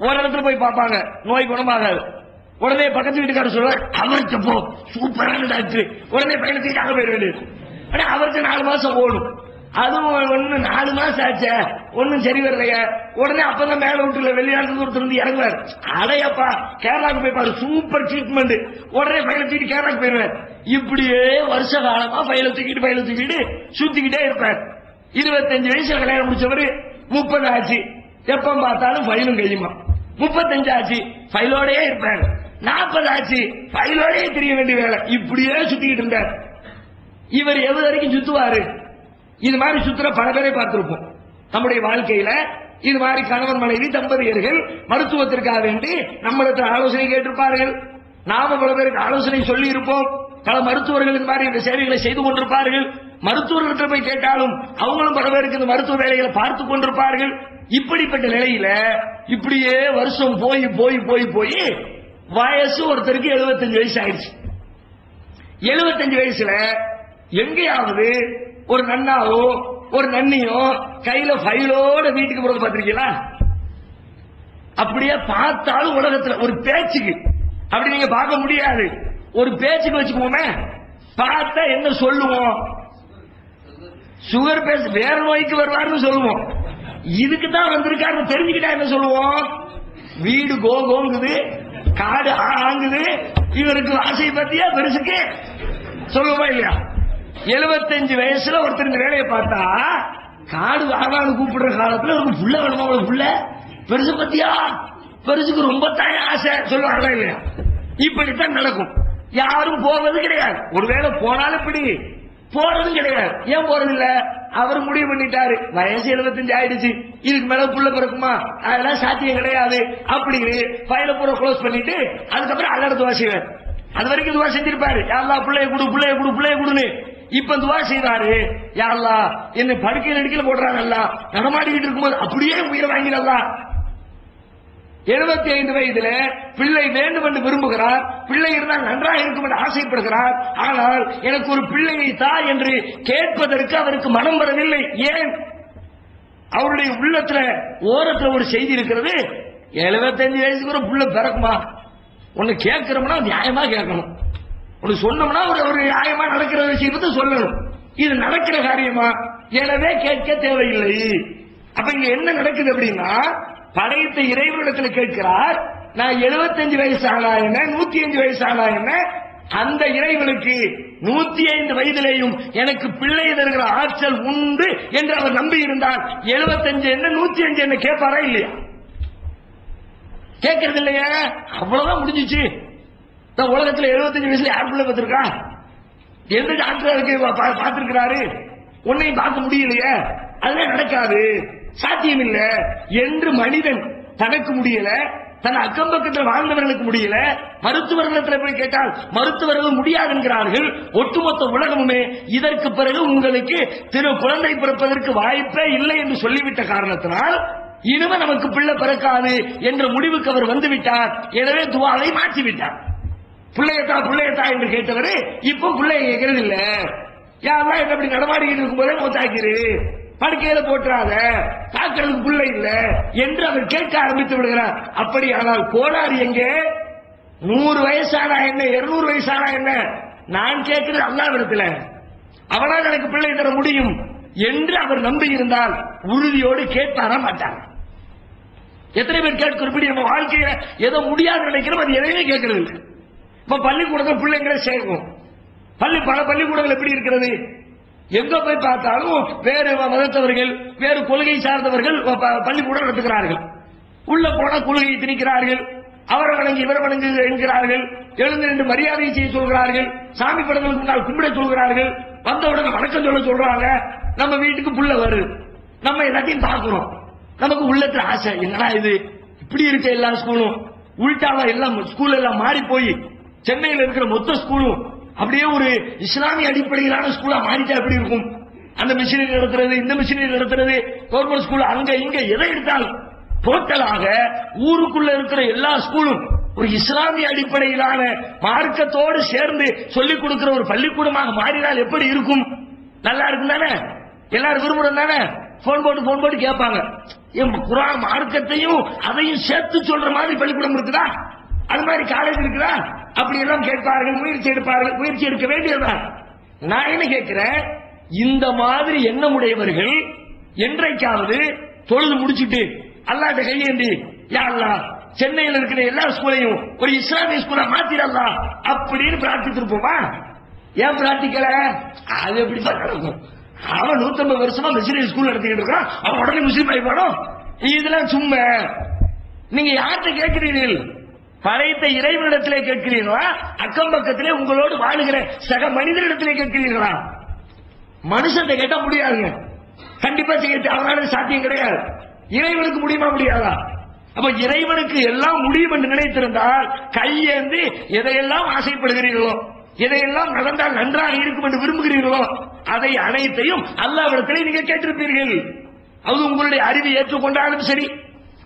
ஒரு இடத்துல போய் பார்ப்பாங்க, நோய் குணமாகாது. உடனே பக்கத்து வீட்டுக்காரர் சொல்லுவார், அவருக்கு போ, சூப்பரான டாக்டர், உடனே பயணத்துக்கு அங்க போயிட வேண்டியது. ஆனா அவருக்கு 4 மாசம் ஓடும். அதுவும் ஒண்ணு 4 மாசம் ஆச்ச, ஒன்னும் சரி வரலையா? உடனே அப்பதான் மேல விட்டுல வெளிநாட்டு ஒருத்தர் வந்து இறங்குவார். அடையப்பா கேரளாவுக்கு போய் பாரு, சூப்பர் ட்ரீட்மெண்ட், உடனே பயில தூக்கிட்டு கேரளாக்கு போயிருவார். இப்படியே வருஷ காலமா பயில தூக்கிட்டு சுத்திக்கிட்டே இருப்பார். 25 வயசுல கல்யாணம் முடிச்சவரு 30 ஆச்சு, எப்ப பார்த்தாலும் ஃபைலும் கையுமா. 35 ஆச்சு, ஃபைலோடயே இருப்பாங்க. 40 ஆச்சு, ஃபைலோடயே தெரிய வேண்டிய வேலை. இப்படியே சுத்திக்கிட்டு இருந்தார். இவர் எவ்வளவு வரைக்கும் சுத்துவாரு? இது மாதிரி சுத்துற பல பேரை பார்த்திருப்போம் நம்முடைய வாழ்க்கையில. இது மாதிரி கணவன் மனைவி தம்பதியர்கள் மருத்துவத்திற்காக வேண்டி நம்மளுக்கு ஆலோசனை கேட்டிருப்பார்கள். நாம பல பேருக்கு ஆலோசனை சொல்லி இருப்போம். பல மருத்துவர்கள் இந்த மாதிரி இந்த சேவைகளை செய்து கொண்டிருப்பார்கள். மருத்துவர்கிட்ட போய் கேட்டாலும் அவங்களும் பல பேருக்கு இந்த மருத்துவ வேலைகளை பார்த்து கொண்டிருப்பார்கள். இப்படிப்பட்ட நிலையில இப்படியே வருஷம் போய் போய் போய் போய் வயசு ஒருத்தருக்கு 75 வயசு ஆயிடுச்சு. 75 வயசுல எங்கேயாவது ஒரு நன்னாவோ ஒரு நன்னியோ கையில ஃபைலோட வீட்டுக்கு போறது பாத்திருக்கீங்களா? அப்படியே பார்த்தாலும் உலகத்துல ஒரு பேச்சுக்கு அப்படி நீங்க பார்க்க முடியாது. ஒரு பேச்சுக்கு வச்சுக்கோமே, பார்த்தா என்ன சொல்லுவோம்? சுகர் பேஷண்ட் வேற நோய்க்கு வருவாருன்னு சொல்லுவோம். இதுக்கு தான் வந்திருக்காரு தெரிஞ்சுக்கிட்டா என்ன சொல்லுவோம்? வீடு கோங்குது, காடு ஆங்குது, இவருக்கு ஆசை பத்தியா பெருசுக்கு சொல்லுவோமா இல்லையா? 75 வயசுல ஒருத்தர் இந்த வேலையை பார்த்தா காடு வாழான்னு கூப்பிடுற காலத்துல ஒரு புள்ள வேணுமா? புள்ள பெருசு பத்தியா, பெருசுக்கு ரொம்ப தாய் ஆசை சொல்லுவாங்களா இல்லையா? இப்படித்தான் நடக்கும். யாரும் போவது கிடையாது. ஒருவேளை போனாலும் இப்படி போறதும் கிடையாது. ஏன் போறது இல்ல? அவர் முடிவு பண்ணிட்டாரு, வயசு 75 ஆயிடுச்சு, இதுக்கு மேல புள்ள பிறக்குமா, அதெல்லாம் சாத்தியம் கிடையாது அப்படின்னு ஃபைல பூரா க்ளோஸ் பண்ணிட்டு அதுக்கப்புறம் அல்லது துவா செய்வார். அது வரைக்கும் துவா செஞ்சிருப்பாரு, யாரெல்லாம் பிள்ளைய குடு பிள்ளைய குடு பிள்ளைய குடுன்னு. இப்ப துவா செய்வாரு, யாரெல்லாம் என்ன படுக்கையில் அடிக்கல போடுறாங்கல்ல, நடமாடிக்கிட்டு இருக்கும்போது அப்படியே உயிரை வாங்கிடலாம். 75 வயதுல பிள்ளை வேண்டும் என்று விரும்புகிறார், பிள்ளை இருந்தால் நன்றாக இருக்கும் என்று ஆசைப்படுகிறார். ஆனால் எனக்கு ஒரு பிள்ளையை தா என்று கேட்பதற்கு அவருக்கு மனம் வரவில்லை. ஏன்? அவருடைய உள்ளத்துல ஓரத்துல ஒரு செய்தி இருக்கிறது, 75 வயசுக்கு ஒரு பிள்ளை பிறக்குமா? ஒன்னு கேட்கிறோம்னா நியாயமா கேட்கணும், ஒன்னு சொன்னோம்னா ஒரு நியாயமா நடக்கிற விஷயத்தை சொல்லணும். இது நடக்கிற காரியமா? எனவே கேட்க தேவையில்லை. அப்ப இங்க என்ன நடக்குது அப்படின்னா, படைத்த இறைவனிடத்தில் கேட்கிறார், நான் 75 வயசு ஆனா என்ன, 105 வயசு ஆனா என்ன, அந்த இறைவனுக்கு 105 வயதிலேயும் எனக்கு பிள்ளை தருகிற ஆற்றல் உண்டு என்று அவர் நம்பி இருந்தால் 75 என்ன 105 என்ன கேட்பாரா இல்லையா? கேட்கறது இல்லையா? அவ்வளவுதான் முடிஞ்சிச்சு. உலகத்தில் 75 வயசுல யார் பிள்ளை பார்த்திருக்கா? எந்த டாக்டர் பார்த்திருக்கிறாரு? ஒன்னையும் பார்க்க முடியலையே, அதெல்லாம் நடக்காது, சாத்தியம் இல்லை என்று மனிதன் தனக்கு முடியல, தன் அக்கம் பக்கத்தில் வாழ்ந்தவர்களுக்கு முடியல, மருத்துவர்களிடத்தில் போய் கேட்டால் மருத்துவர்கள் முடியாது என்கிறார்கள். ஒட்டுமொத்த உலகமுமே இதற்கு பிறகு உங்களுக்கு குழந்தை பிறப்பதற்கு வாய்ப்பே இல்லை என்று சொல்லிவிட்ட காரணத்தினால் இனிமே நமக்கு பிள்ளை பிறக்காது என்ற முடிவுக்கு அவர் வந்துவிட்டார். எனவே துவாவை மாற்றிவிட்டார். பிள்ளையத்தா என்று கேட்டவர் இப்ப பிள்ளைய கேட்கறது இல்ல. யாரெல்லாம் என்ன அப்படி நடமாடிக்கிட்டு இருக்கும் போதே மூத்தாக்கிரு, படுக்கையில போட்டுறாத, காக்கிறதுக்கு பிள்ளை இல்ல என்று அவர் கேட்க ஆரம்பித்து விடுகிறார். அப்படி ஆனால் கோளாறு எங்கே? 100 வயசானா என்ன, 200 வயசானா என்ன, நான் கேட்கிறது அல்லாஹ்விடத்துல, அவனால் எனக்கு பிள்ளை தர முடியும் என்று அவர் நம்பி இருந்தால் உறுதியோடு கேட்பார மாட்டார். எத்தனை பேர் கேட்கிறபடி நம்ம வாழ்க்கையில ஏதோ முடியாது நினைக்கிறோம், அது எதையுமே கேட்கறது இல்லை. இப்ப பள்ளிக்கூடத்தில் பிள்ளைங்களை சேர்க்கும். பல பள்ளிக்கூடங்கள் எப்படி இருக்கிறது? எங்க போய் பார்த்தாலும் வேறு மதத்தவர்கள், வேறு கொள்கை சார்ந்தவர்கள் பள்ளிக்கூடம் நடத்துகிறார்கள். உள்ள போன கொள்கையை திணிக்கிறார்கள், அவரை வணங்கி இவரை வணங்கு என்கிறார்கள், எழுந்து நின்று மரியாதை செய்ய சொல்கிறார்கள், சாமி படங்களுக்கு முன்னால் கும்பிட சொல்கிறார்கள், வந்தவுடனே வணக்கம் சொல்ல சொல்றாங்க. நம்ம வீட்டுக்கு புள்ள வருது, நம்ம எல்லாத்தையும் பார்க்கிறோம், நமக்கு உள்ளத்துல ஆசை, என்னடா இது இப்படி இருக்க எல்லா ஸ்கூலும், உள்டாவா எல்லாம் ஸ்கூல் எல்லாம் மாறி போய் சென்னையில் இருக்கிற மொத்த ஸ்கூலும் அப்படியே ஒரு இஸ்லாமிய அடிப்படையிலான ஸ்கூலா மாறிட்டா எப்படி இருக்கும்? அந்த மிஷினரி நடத்துறது, இந்த மிஷினரி நடத்துறது, கவர்மெண்ட் ஸ்கூல் அங்க இங்க எதை எடுத்தாலும் டோட்டலாக ஊருக்குள்ள இருக்கிற எல்லா ஸ்கூலும் ஒரு இஸ்லாமிய அடிப்படையிலான மார்க்கத்தோடு சேர்ந்து சொல்லிக் கொடுக்கிற ஒரு பள்ளிக்கூடமாக மாறினால் எப்படி இருக்கும்? நல்லா இருக்கும் தானே? எல்லாரும் விரும்புறோம் தானே? போன் போட்டு கேட்பாங்க, குர்ஆன் மார்க்கத்தையும் அதையும் சேர்த்து சொல்ற மாதிரி பள்ளிக்கூடம் இருக்குதா, அது மாதிரி காலேஜ் இருக்குதா, அப்படி எல்லாம் கேட்பார்கள், முயற்சி எடுப்பார்கள். முயற்சி எடுக்க வேண்டியதுதான். நான் என்ன கேட்கிறேன், இந்த மாதிரி எண்ணமுடையவர்கள் என்றைக்காவது தொழுது முடிச்சுட்டு அல்லாஹ்ட்ட கையேந்தி, யா அல்லாஹ் சென்னையில் இருக்கிற எல்லா ஸ்கூலையும் ஒரு இஸ்லாமிய ஸ்கூலா மாத்திரலாம் அப்படின்னு பிரார்த்தித்திருப்போமா? ஏன் பிரார்த்திக்கல? அது எப்படி நடக்கும்? அவன் 150 வருஷமா மிஷினரி ஸ்கூல் நடத்திக்கிட்டு இருக்கான், அவன் உடனே முஸ்லீம் ஆயிப்பானோ? இதெல்லாம் சும்மா. நீங்க யார்கிட்ட கேட்கிறீர்கள்? படைத்த இறைவனிடத்திலே கேட்கிறீர்களா? அக்கம் பக்கத்திலே உங்களோடு வாழுகிற சக மனிதனிடத்திலே கேட்கிறீர்களா? மனுஷன் கேட்டா முடியாதுங்க, கண்டிப்பா செய்ய அவனால சாத்தியம் கிடையாது. இறைவனுக்கு முடியுமா? முடியாதா? அப்ப இறைவனுக்கு எல்லாம் முடியும் என்று நினைத்திருந்தால் கையேந்தி எதையெல்லாம் ஆசைப்படுகிறீர்களோ, எதையெல்லாம் நடந்தால் நன்றாக இருக்கும் என்று விரும்புகிறீர்களோ அதை அனைத்தையும் அல்லாஹ்விடத்திலே நீங்க கேட்டிருப்பீர்கள். அது உங்களுடைய அறிவை ஏற்றுக்கொண்டாலும் சரி,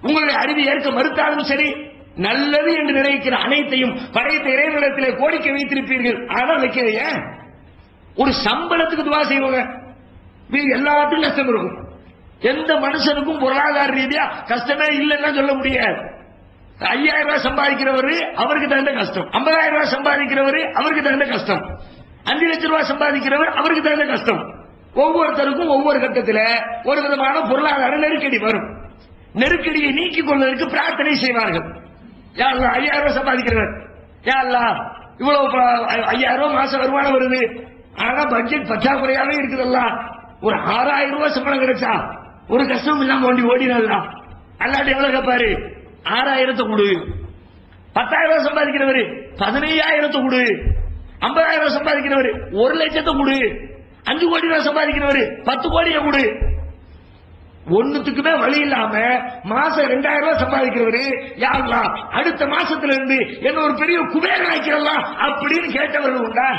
உங்களுடைய அறிவை ஏற்க மறுத்தாலும் சரி, நல்லது என்று நினைக்கிற அனைத்தையும் படைத்த இறைவனிடத்திலே கோரிக்கை வைத்திருப்பீர்கள். ஆனால் வைக்கிறீங்க, ஒரு சம்பளத்துக்கு துவா செய்வாங்க, எல்லாத்துக்கும் கஷ்டம் இருக்கும். எந்த மனுஷனுக்கும் பொருளாதார ரீதியா கஷ்டமே இல்லைன்னா சொல்ல முடியாது. 5000 ரூபாய் சம்பாதிக்கிறவரு அவருக்கு தகுந்த கஷ்டம், 50000 ரூபாய் சம்பாதிக்கிறவரு அவருக்கு தகுந்த கஷ்டம், 5 லட்சம் ரூபாய் சம்பாதிக்கிறவர் அவருக்கு தகுந்த கஷ்டம். ஒவ்வொருத்தருக்கும் ஒவ்வொரு கட்டத்தில் ஒரு விதமான பொருளாதார நெருக்கடி வரும். நெருக்கடியை நீக்கிக் கொள்வதற்கு பிரார்த்தனை செய்வார்கள். யா அல்லாஹ் 5000 ரூபாய் சம்பாதிக்கிறவர், யா அல்லாஹ் இவ்வளவு 5000 ரூபாய் மாசம் வருமானம் வருது, ஆனா பட்ஜெட் பற்றாக்குறையாவே இருக்குதல்ல, ஒரு 6000 ரூபாய் சம்பளம் கிடைச்சா ஒரு கஷ்டம் இல்லாம வண்டி ஓடினலாம். அல்லாஹ் எவ்வளவு கேட்பாரு? 6000 கொடு. 10000 ரூபாய் சம்பாதிக்கிறவரு 15000 கொடு. 50000 ரூபாய் சம்பாதிக்கிறவரு 1 லட்சத்தை கொடு. 5 கோடி ரூபாய் சம்பாதிக்கிறவரு 10 கோடியை கொடு. ஒண்ணுத்துக்குமே வழி இல்லாம மாசம் 2000 ரூபாய் சம்பாதிக்கிறவரு, யா அல்லாஹ் அடுத்த மாசத்துல இருந்து என்ன ஒரு பெரிய குபேரன் ஆக்கிடலாம் அப்படின்னு கேட்டவர்கள் உண்டா?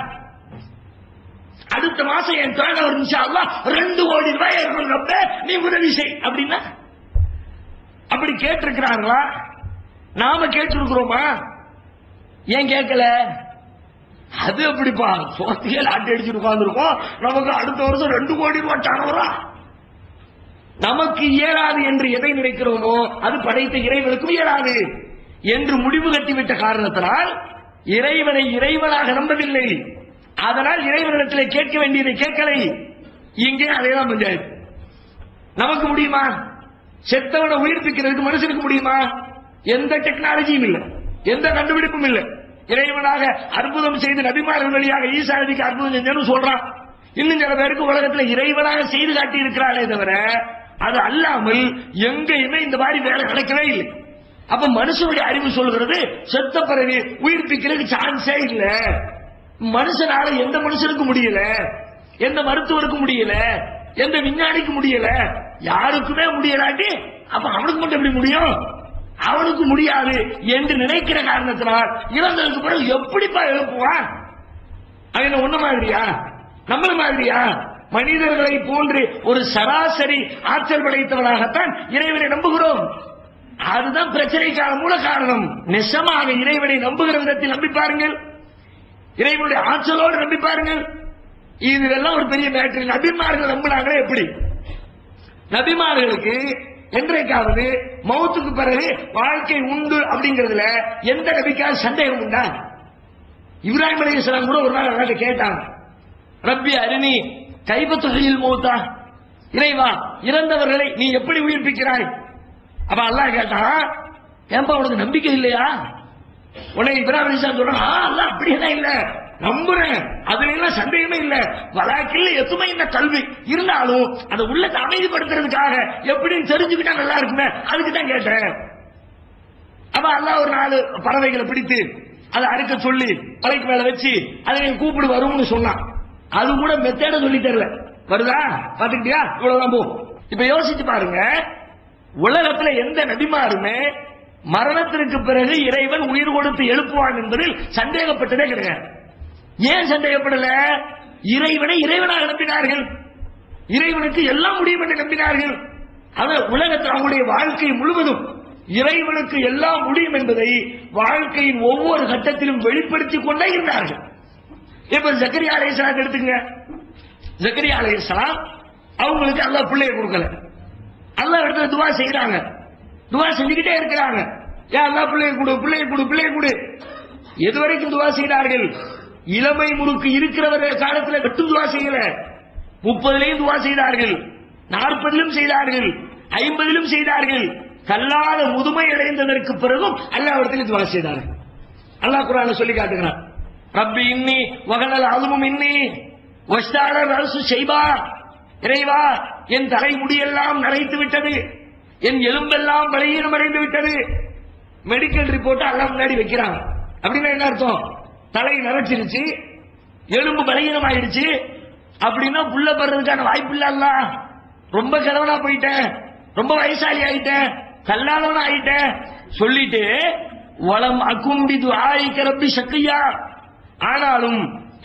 அடுத்த மாசம் என் தொழில் இன்ஷா அல்லாஹ் 2 கோடி ரூபாய் ஏற்படுறப்ப நீ உதவி செய் அப்படின்னா அப்படி கேட்டிருக்கிறார்களா? நாம கேட்டிருக்கிறோமா? ஏன் கேட்கல? அது அப்படிப்பா, சோத்தியல் ஆட்டி அடிச்சு உட்கார்ந்துருக்கோம், நமக்கு அடுத்த வருஷம் 2 கோடி ரூபாய் டர்னோவரா? நமக்கு இயலாது என்று எதை நினைக்கிறோமோ அது படைத்த இறைவனுக்கும் இயலாது என்று முடிவு கட்டிவிட்ட காரணத்தினால் இறைவனை இறைவனாக நம்பவில்லை. அதனால் இறைவனிடத்திலே கேட்க வேண்டியதை கேட்கலை. இங்கே அதேதான் பஞ்சாயத்து. நமக்கு முடியுமா? செத்தவனை உயிர்ப்பிக்கிறதுக்கு மனுஷனுக்கு முடியுமா? எந்த டெக்னாலஜியும் இல்லை, எந்த கண்டுபிடிப்பும் இல்லை. இறைவனாக அற்புதம் செய்து நபிமார்கள் வழியாக ஈசா நபிக்கு அற்புதம் செஞ்சு சொல்றான். இன்னும் சில பேருக்கு உலகத்தில் இறைவனாக செய்து காட்டி இருக்கிறாரே தவிர அது அல்லாமல் எங்கேயுமே இந்த மாதிரி வேலை நடக்கவே இல்லை. அப்ப மனுஷனுடைய அறிவு சொல்கிறது செத்த பிறகு உயிர்ப்பிக்கிறதுக்கு சான்ஸே இல்ல. மனுஷனால எந்த மனுஷனுக்கு முடியல, எந்த மருத்துவருக்கு முடியல, எந்த விஞ்ஞானிக்கு முடியல, யாருக்குமே முடியலாட்டி அப்ப அவனுக்கு மட்டும் எப்படி முடியும்? அவனுக்கு முடியாது என்று நினைக்கிற காரணத்தினால் இறந்ததுக்கு பிறகு எப்படிப்பா எழுப்புவான்? அவன் ஒண்ணு மாதிரியா, நம்மள மாதிரியா? மனிதர்களை போன்று ஒரு சராசரி ஆற்றல் படைத்தவனாகத்தான் இறைவனை நம்புகிறோம். அதுதான் பிரச்சனைக்கான மூல காரணம். நிஜமாக இறைவனை நம்புகிற விதத்தில் நம்பி பாருங்கள், இறைவனுடைய ஆற்றலோடு நம்பி பாருங்கள். இதெல்லாம் ஒரு பெரிய மேட்டர். நபிமார்கள் நம்பினாங்களே எப்படி? நபிமார்களுக்கு என்றைக்காவது மௌத்துக்கு பிறகு வாழ்க்கை உண்டு அப்படிங்கிறதுல எந்த நபிக்காவது சந்தேகம் உண்டா? இப்ராஹிம் அலைஹிஸ்ஸலாம் கூட ஒரு நாள் கேட்டாங்க, ரப்பி அரினி கைபத்துகையில் மௌத்தா, இறைவா இறந்தவர்களை நீ எப்படி உயிர்ப்பிக்கிறாய்? அப்ப அல்லாஹ் கேட்டான், ஏன்பா உனக்கு நம்பிக்கை இல்லையா? உடனே இப்ராஹிம் அலைஹிஸ்ஸலாம் சொல்றாங்க, அல்லாஹ் அப்படியெல்லாம் இல்ல, நம்புறேன், அதுல எல்லாம் சந்தேகமே இல்ல, வலாக்கில் எதுவுமே இந்த கல்வி இருந்தாலும் அதை உள்ளத்தை அமைதிப்படுத்துறதுக்காக எப்படின்னு தெரிஞ்சுக்கிட்டா நல்லா இருக்குமே, அதுக்கு தான் கேட்டேன். அப்ப அல்லாஹ் ஒரு 4 பறவைகளை பிடித்து அதை அறுக்க சொல்லி தலைக்கு மேல வச்சு அதை கூப்பிடு வரும்னு சொன்னான். அது கூட மெத்தேட சொல்லி தரல. வருதா பாத்துக்கிட்டியா, இவ்வளவுதான் போ. இப்ப யோசிச்சு பாருங்க, உலகத்துல எந்த நபிமாருமே மரணத்திற்கு பிறகு இறைவன் உயிர் கொடுத்து எழுப்புவான் என்பதில் சந்தேகப்பட்டதே கிடையாது. ஏன் சந்தேகப்படல? இறைவனை இறைவனாக நம்பினார்கள், இறைவனுக்கு எல்லாம் முடியும் என்று நம்பினார்கள். அவர் உலகத்தில் அவங்களுடைய வாழ்க்கை முழுவதும் இறைவனுக்கு எல்லாம் முடியும் என்பதை வாழ்க்கையின் ஒவ்வொரு கட்டத்திலும் வெளிப்படுத்திக் கொண்டே இருந்தார்கள். இப்ப ஜக்கரியா அலைஹிஸ்ஸலாம் எடுத்துங்க. ஜக்கரியா அலைஹிஸ்ஸலாம் அவங்களுக்கு அல்லாஹ் பிள்ளையை கொடுக்கல, அல்லாஹ் இடத்துல துவா செய்யறாங்க, துவா செஞ்சுக்கிட்டே இருக்கிறாங்க. ஏன் அல்லாஹ் பிள்ளையை கொடு, பிள்ளையை கொடு, பிள்ளையை கொடு. எதுவரைக்கும் துவா செய்தார்கள்? இளமை முறுக்கு இருக்கிறவர்கள் காலத்தில் மட்டும் துவா செய்யல, 30 துவா செய்தார்கள், 40 செய்தார்கள், 50 செய்தார்கள். கல்லாத முதுமை அடைந்ததற்கு பிறகும் அல்லாஹ் இடத்தில் துவா செய்தார்கள். அல்லாஹ் குர்ஆன்ல சொல்லி காட்டுகிறான், ரப்பி இன்னி வகனல் அஸுமு இன்னி வஸ்தால ரஸு ஷைபா, இறைவா என் தலைமுடியெல்லாம் நரைத்து விட்டது, என் எலும்பெல்லாம் பலகீனம் அடைந்து விட்டது. மெடிக்கல் ரிப்போர்ட் அல்லாஹ் முன்னாடி வைக்கிறாங்க. அப்படின்னா என்ன அர்த்தம்? தலை நரைச்சிருச்சு, எலும்பு பலகீனம் ஆயிடுச்சு அப்படின்னா புள்ள படுறதுக்கான வாய்ப்பு இல்ல. ரொம்ப கிழவனா போயிட்டேன், ரொம்ப வயசாளி ஆயிட்டேன், கல்லாதவனா ஆயிட்டேன் சொல்லிட்டு வலம் அகும்பி துஆஇக ரப்பி ஷக்கியா, ஆனாலும்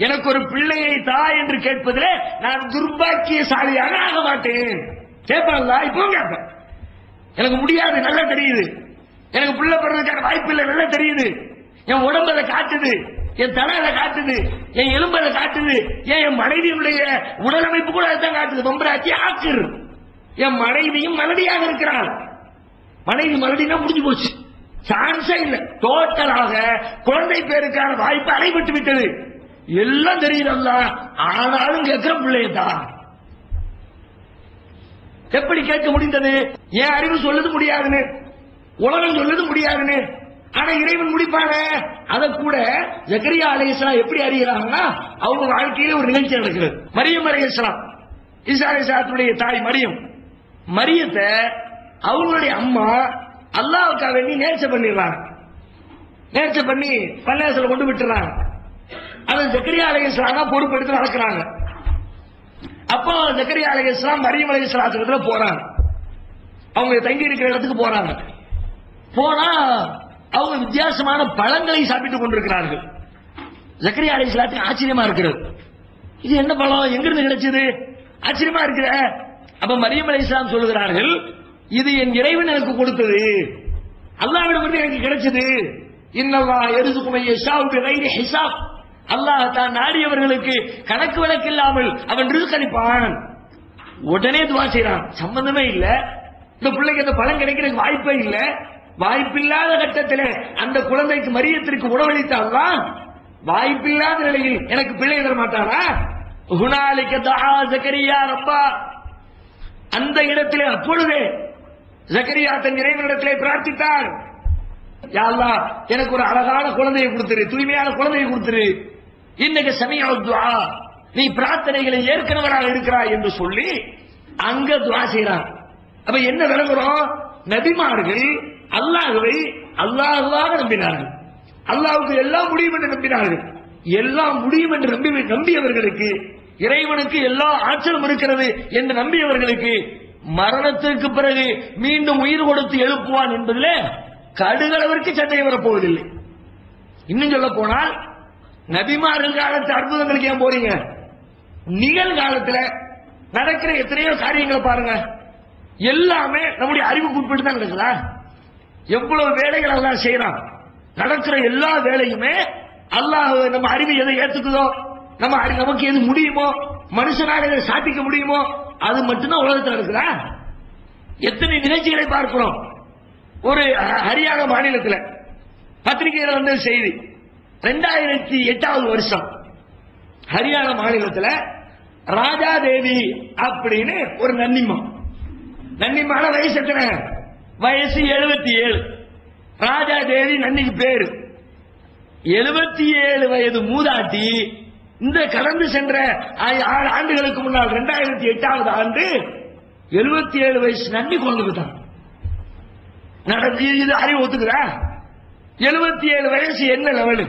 எனக்கு ஒரு பிள்ளையை தா என்று கேட்பதிலே நான் துர்பாக்கியசாலியாக ஆக மாட்டேன். கேட்பேன், இப்போ கேட்பேன், எனக்கு முடியாது நல்லா தெரியுது, எனக்கு பிள்ளை படுறதுக்கான வாய்ப்பு இல்லை நல்லா தெரியுது, என் உடம்பு அதை காட்டுது, என் தலையில காட்டுது, என் எலும்பலை காட்டுது, என் மனைவியுடைய உடல் அமைப்பு கூட அதான் காட்டுது. பம்பராச்சி ஆக்கிரு, என் மனைவியும் மலடியாக இருக்கிறாள். மனைவி மலடினா முடிஞ்சு போச்சு, சான்ஸே இல்லை. டோட்டலாக குழந்தை பேருக்கான வாய்ப்பு அடைபட்டு விட்டது. எல்லாம் தெரியுதல்ல, ஆனாலும் கேட்கிற பிள்ளையதான். எப்படி கேட்க முடிந்தது? என் அறிவு சொல்லுது முடியாதுன்னு, உலகம் சொல்லுது முடியாதுன்னு, ஆனா இறைவன் முடிப்பான. அதை கூட ஜக்கரியா அலைஹிஸ்ஸலாம் எப்படி அறிகிறாங்கன்னா, அவங்க வாழ்க்கையில ஒரு நிகழ்ச்சி நடக்கிறது. மரியம் அலைஹிஸ்ஸலாம், ஈசா அலைஹிஸ்ஸலாத்துடைய தாய் மரியம், மரியத்தை அவங்களுடைய அம்மா அல்லாஹ்வுக்காக வேண்டி நேர்ச்சை பண்ணிடுறாங்க. நேர்ச்சை பண்ணி பள்ளியாசல கொண்டு விட்டுறாங்க. அதை ஜக்கரியா அலைஹிஸ்ஸலாம் தான் பொறுப்பெடுத்து நடக்கிறாங்க. அப்போ ஜக்கரியா அலைஹிஸ்ஸலாம் மரியம் அலைஹிஸ்ஸலாத்துக்கு போறாங்க. அவங்க தங்கி இருக்கிற இடத்துக்கு போறாங்க. போனா அவங்க வித்தியாசமான பழங்களை சாப்பிட்டுக் கொண்டிருக்கிறார்கள். ஜக்கரியா அலைஹிஸ்ஸலாத்துக்கு ஆச்சரியமா இருக்கிறது. இது என்ன பழம், எங்கிருந்து கிடைச்சது, ஆச்சரியமா இருக்கிற. அப்ப மரியம் அலைஹிஸ்ஸலாம் சொல்லுகிறார்கள், இது என் இறைவன் எனக்கு கொடுத்தது, அல்லாஹ்விடமிருந்து எனக்கு கிடைச்சது. இன்னல்லாஹ் யர்ஸுகு மன் யஷாஉ பிகைரி ஹிசாப், அல்லாஹ் தான் நாடியவர்களுக்கு கணக்கு வழக்கு இல்லாமல் அவன் ரிஸ்க் அளிப்பான். உடனே துவா செய்றான். சம்பந்தமே இல்ல, இந்த பிள்ளைக்கு அந்த பழம் கிடைக்கிறதுக்கு வாய்ப்பே இல்ல. வாய்ப்பில்லாத கட்டத்தில் அந்த குழந்தைக்கு மரியத்திற்கு உணவளித்தால்தான், வாய்ப்பில்லாத நிலையில் எனக்கு பிள்ளை தர மாட்டானா? ஹுனாலிக தஆ ஜக்கரியா ரப்பா, அந்த இடத்திலே அப்பொழுதே ஜக்கரியா தன் இறைவனிடத்திலே பிரார்த்தித்தார், யா அல்லாஹ் எனக்கு ஒரு அழகான குழந்தையை கொடுத்துரு, தூய்மையான குழந்தையை கொடுத்துரு, இன்னக சமீஉ துஆ, நீ பிரார்த்தனைகளை ஏற்கனவராக இருக்கிறாய் என்று சொல்லி அங்க துஆ செய்றான். அப்ப என்ன விளங்குறோம்? நபிமார்கள் அல்லாஹ்வை அல்லாஹ்வாக நம்பினார்கள், அல்லாஹ்வுக்கு எல்லாம் முடியும் என்று நம்பினார்கள். எல்லாம் முடியும் என்று நம்பியவர்களுக்கு, இறைவனுக்கு எல்லா ஆற்றலும் இருக்கிறது என்று நம்பியவர்களுக்கு மரணத்திற்கு பிறகு மீண்டும் உயிர் கொடுத்து எழுப்புவான் என்பதிலே கடுகளவிற்கு சந்தேகம் வரப்போவதில்லை. இன்னும் சொல்ல போனால் நபிமார்கள் காலத்து அற்புதங்களுக்கு ஏன் போறீங்க? நிகழ்காலத்தில் நடக்கிற எத்தனையோ காரியங்களை பாருங்க, எல்லாமே நம்முடைய அறிவுக்கு உட்பட்டு தான் நடக்குதா? எவ்வளவு வேலைகள் எல்லாம் செய்யறான், நடக்கிற எல்லா வேலையுமே அல்லாஹ் நம்ம அறிவு எதை ஏத்துக்குதோ, நமக்கு எது முடியுமோ, மனுஷனாக எதை சாதிக்க முடியுமோ அது மட்டும்தான் உலகத்தில் இருக்குதா? எத்தனை நிகழ்ச்சிகளை பார்க்கிறோம். ஒரு ஹரியானா மாநிலத்தில் பத்திரிகையில் வந்த செய்தி, 2008 வருஷம் ஹரியானா மாநிலத்தில் ராஜா தேவி அப்படின்னு ஒரு நன்னிமான வயசு எத்தனை? வயசு 77. ராஜா தேவி நன்னிக்கு பேரு. 77 வயது மூதாட்டி இந்த கடந்து சென்ற 6 ஆண்டுகளுக்கு முன்னால் 2008 ஆண்டு 77 வயசு நன்னி கொண்டுதான் இது அறிவு ஒத்துக்குதா? 77 வயசு என்ன லெவலு?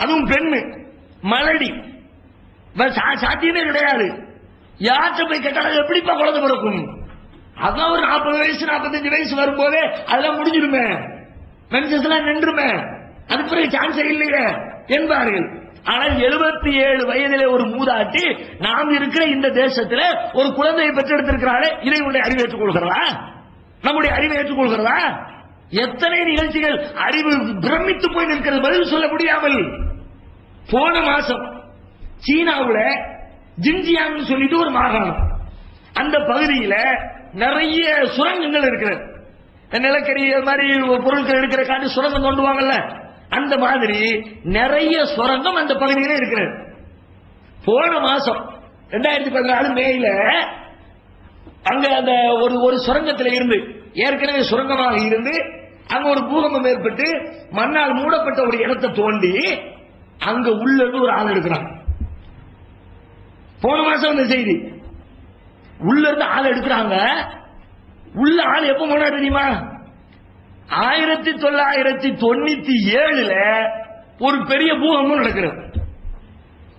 அதுவும் பெண்ணு, மலடி, சாத்தியமே கிடையாது. யார்கிட்ட போய் கேட்டாலும் எப்படிப்பா குழந்தை பிறக்கும்? அதான் ஒரு 40 வயசு 45 வயசு வரும்போதே அதெல்லாம் முடிஞ்சிருமே, மென்சஸ் எல்லாம் நின்றுமே, அதுக்கு பிறகு சான்ஸ் இல்லையே என்பார்கள். ஆனால் 77 வயதிலே ஒரு மூதாட்டி நாம் இருக்கிற இந்த தேசத்தில் ஒரு குழந்தையை பெற்றெடுத்திருக்கிறாரே, இதை உடைய அறிவு ஏற்றுக்கொள்கிறதா? நம்முடைய அறிவை ஏற்றுக்கொள்கிறதா? எத்தனை நிகழ்ச்சிகள் அறிவு பிரமித்து போய் நிற்கிறது, பதில் சொல்ல முடியாமல். போன மாசம் சீனாவுல ஜின்ஜியாங் சொல்லிட்டு ஒரு மாகாணம், அந்த பகுதியில் நிறைய சுரங்கங்கள் இருக்கிறது. நிலக்கரி மாதிரி பொருட்கள் எடுக்கிற காட்டி சுரங்கம் கொண்டுவாங்கல்ல, அந்த மாதிரி நிறைய சுரங்கம் அந்த பகுதியில் இருக்கிறது. போன மாசம் 2014 மேல அங்க அந்த ஒரு சுரங்கத்தில் இருந்து, ஏற்கனவே சுரங்கமாக இருந்து அங்க ஒரு பூகம்பம் ஏற்பட்டு மண்ணால் மூடப்பட்ட ஒரு இடத்தை தோண்டி அங்க உள்ள இருந்து ஒரு ஆள் எடுக்கிறாங்க. போன மாசம் அந்த செய்தி, உள்ள இருந்து ஆள் எடுக்கிறாங்க. உள்ள ஆள் எப்ப போனா தெரியுமா? 1997 ஒரு பெரிய பூகம்பம் நடக்கிறது.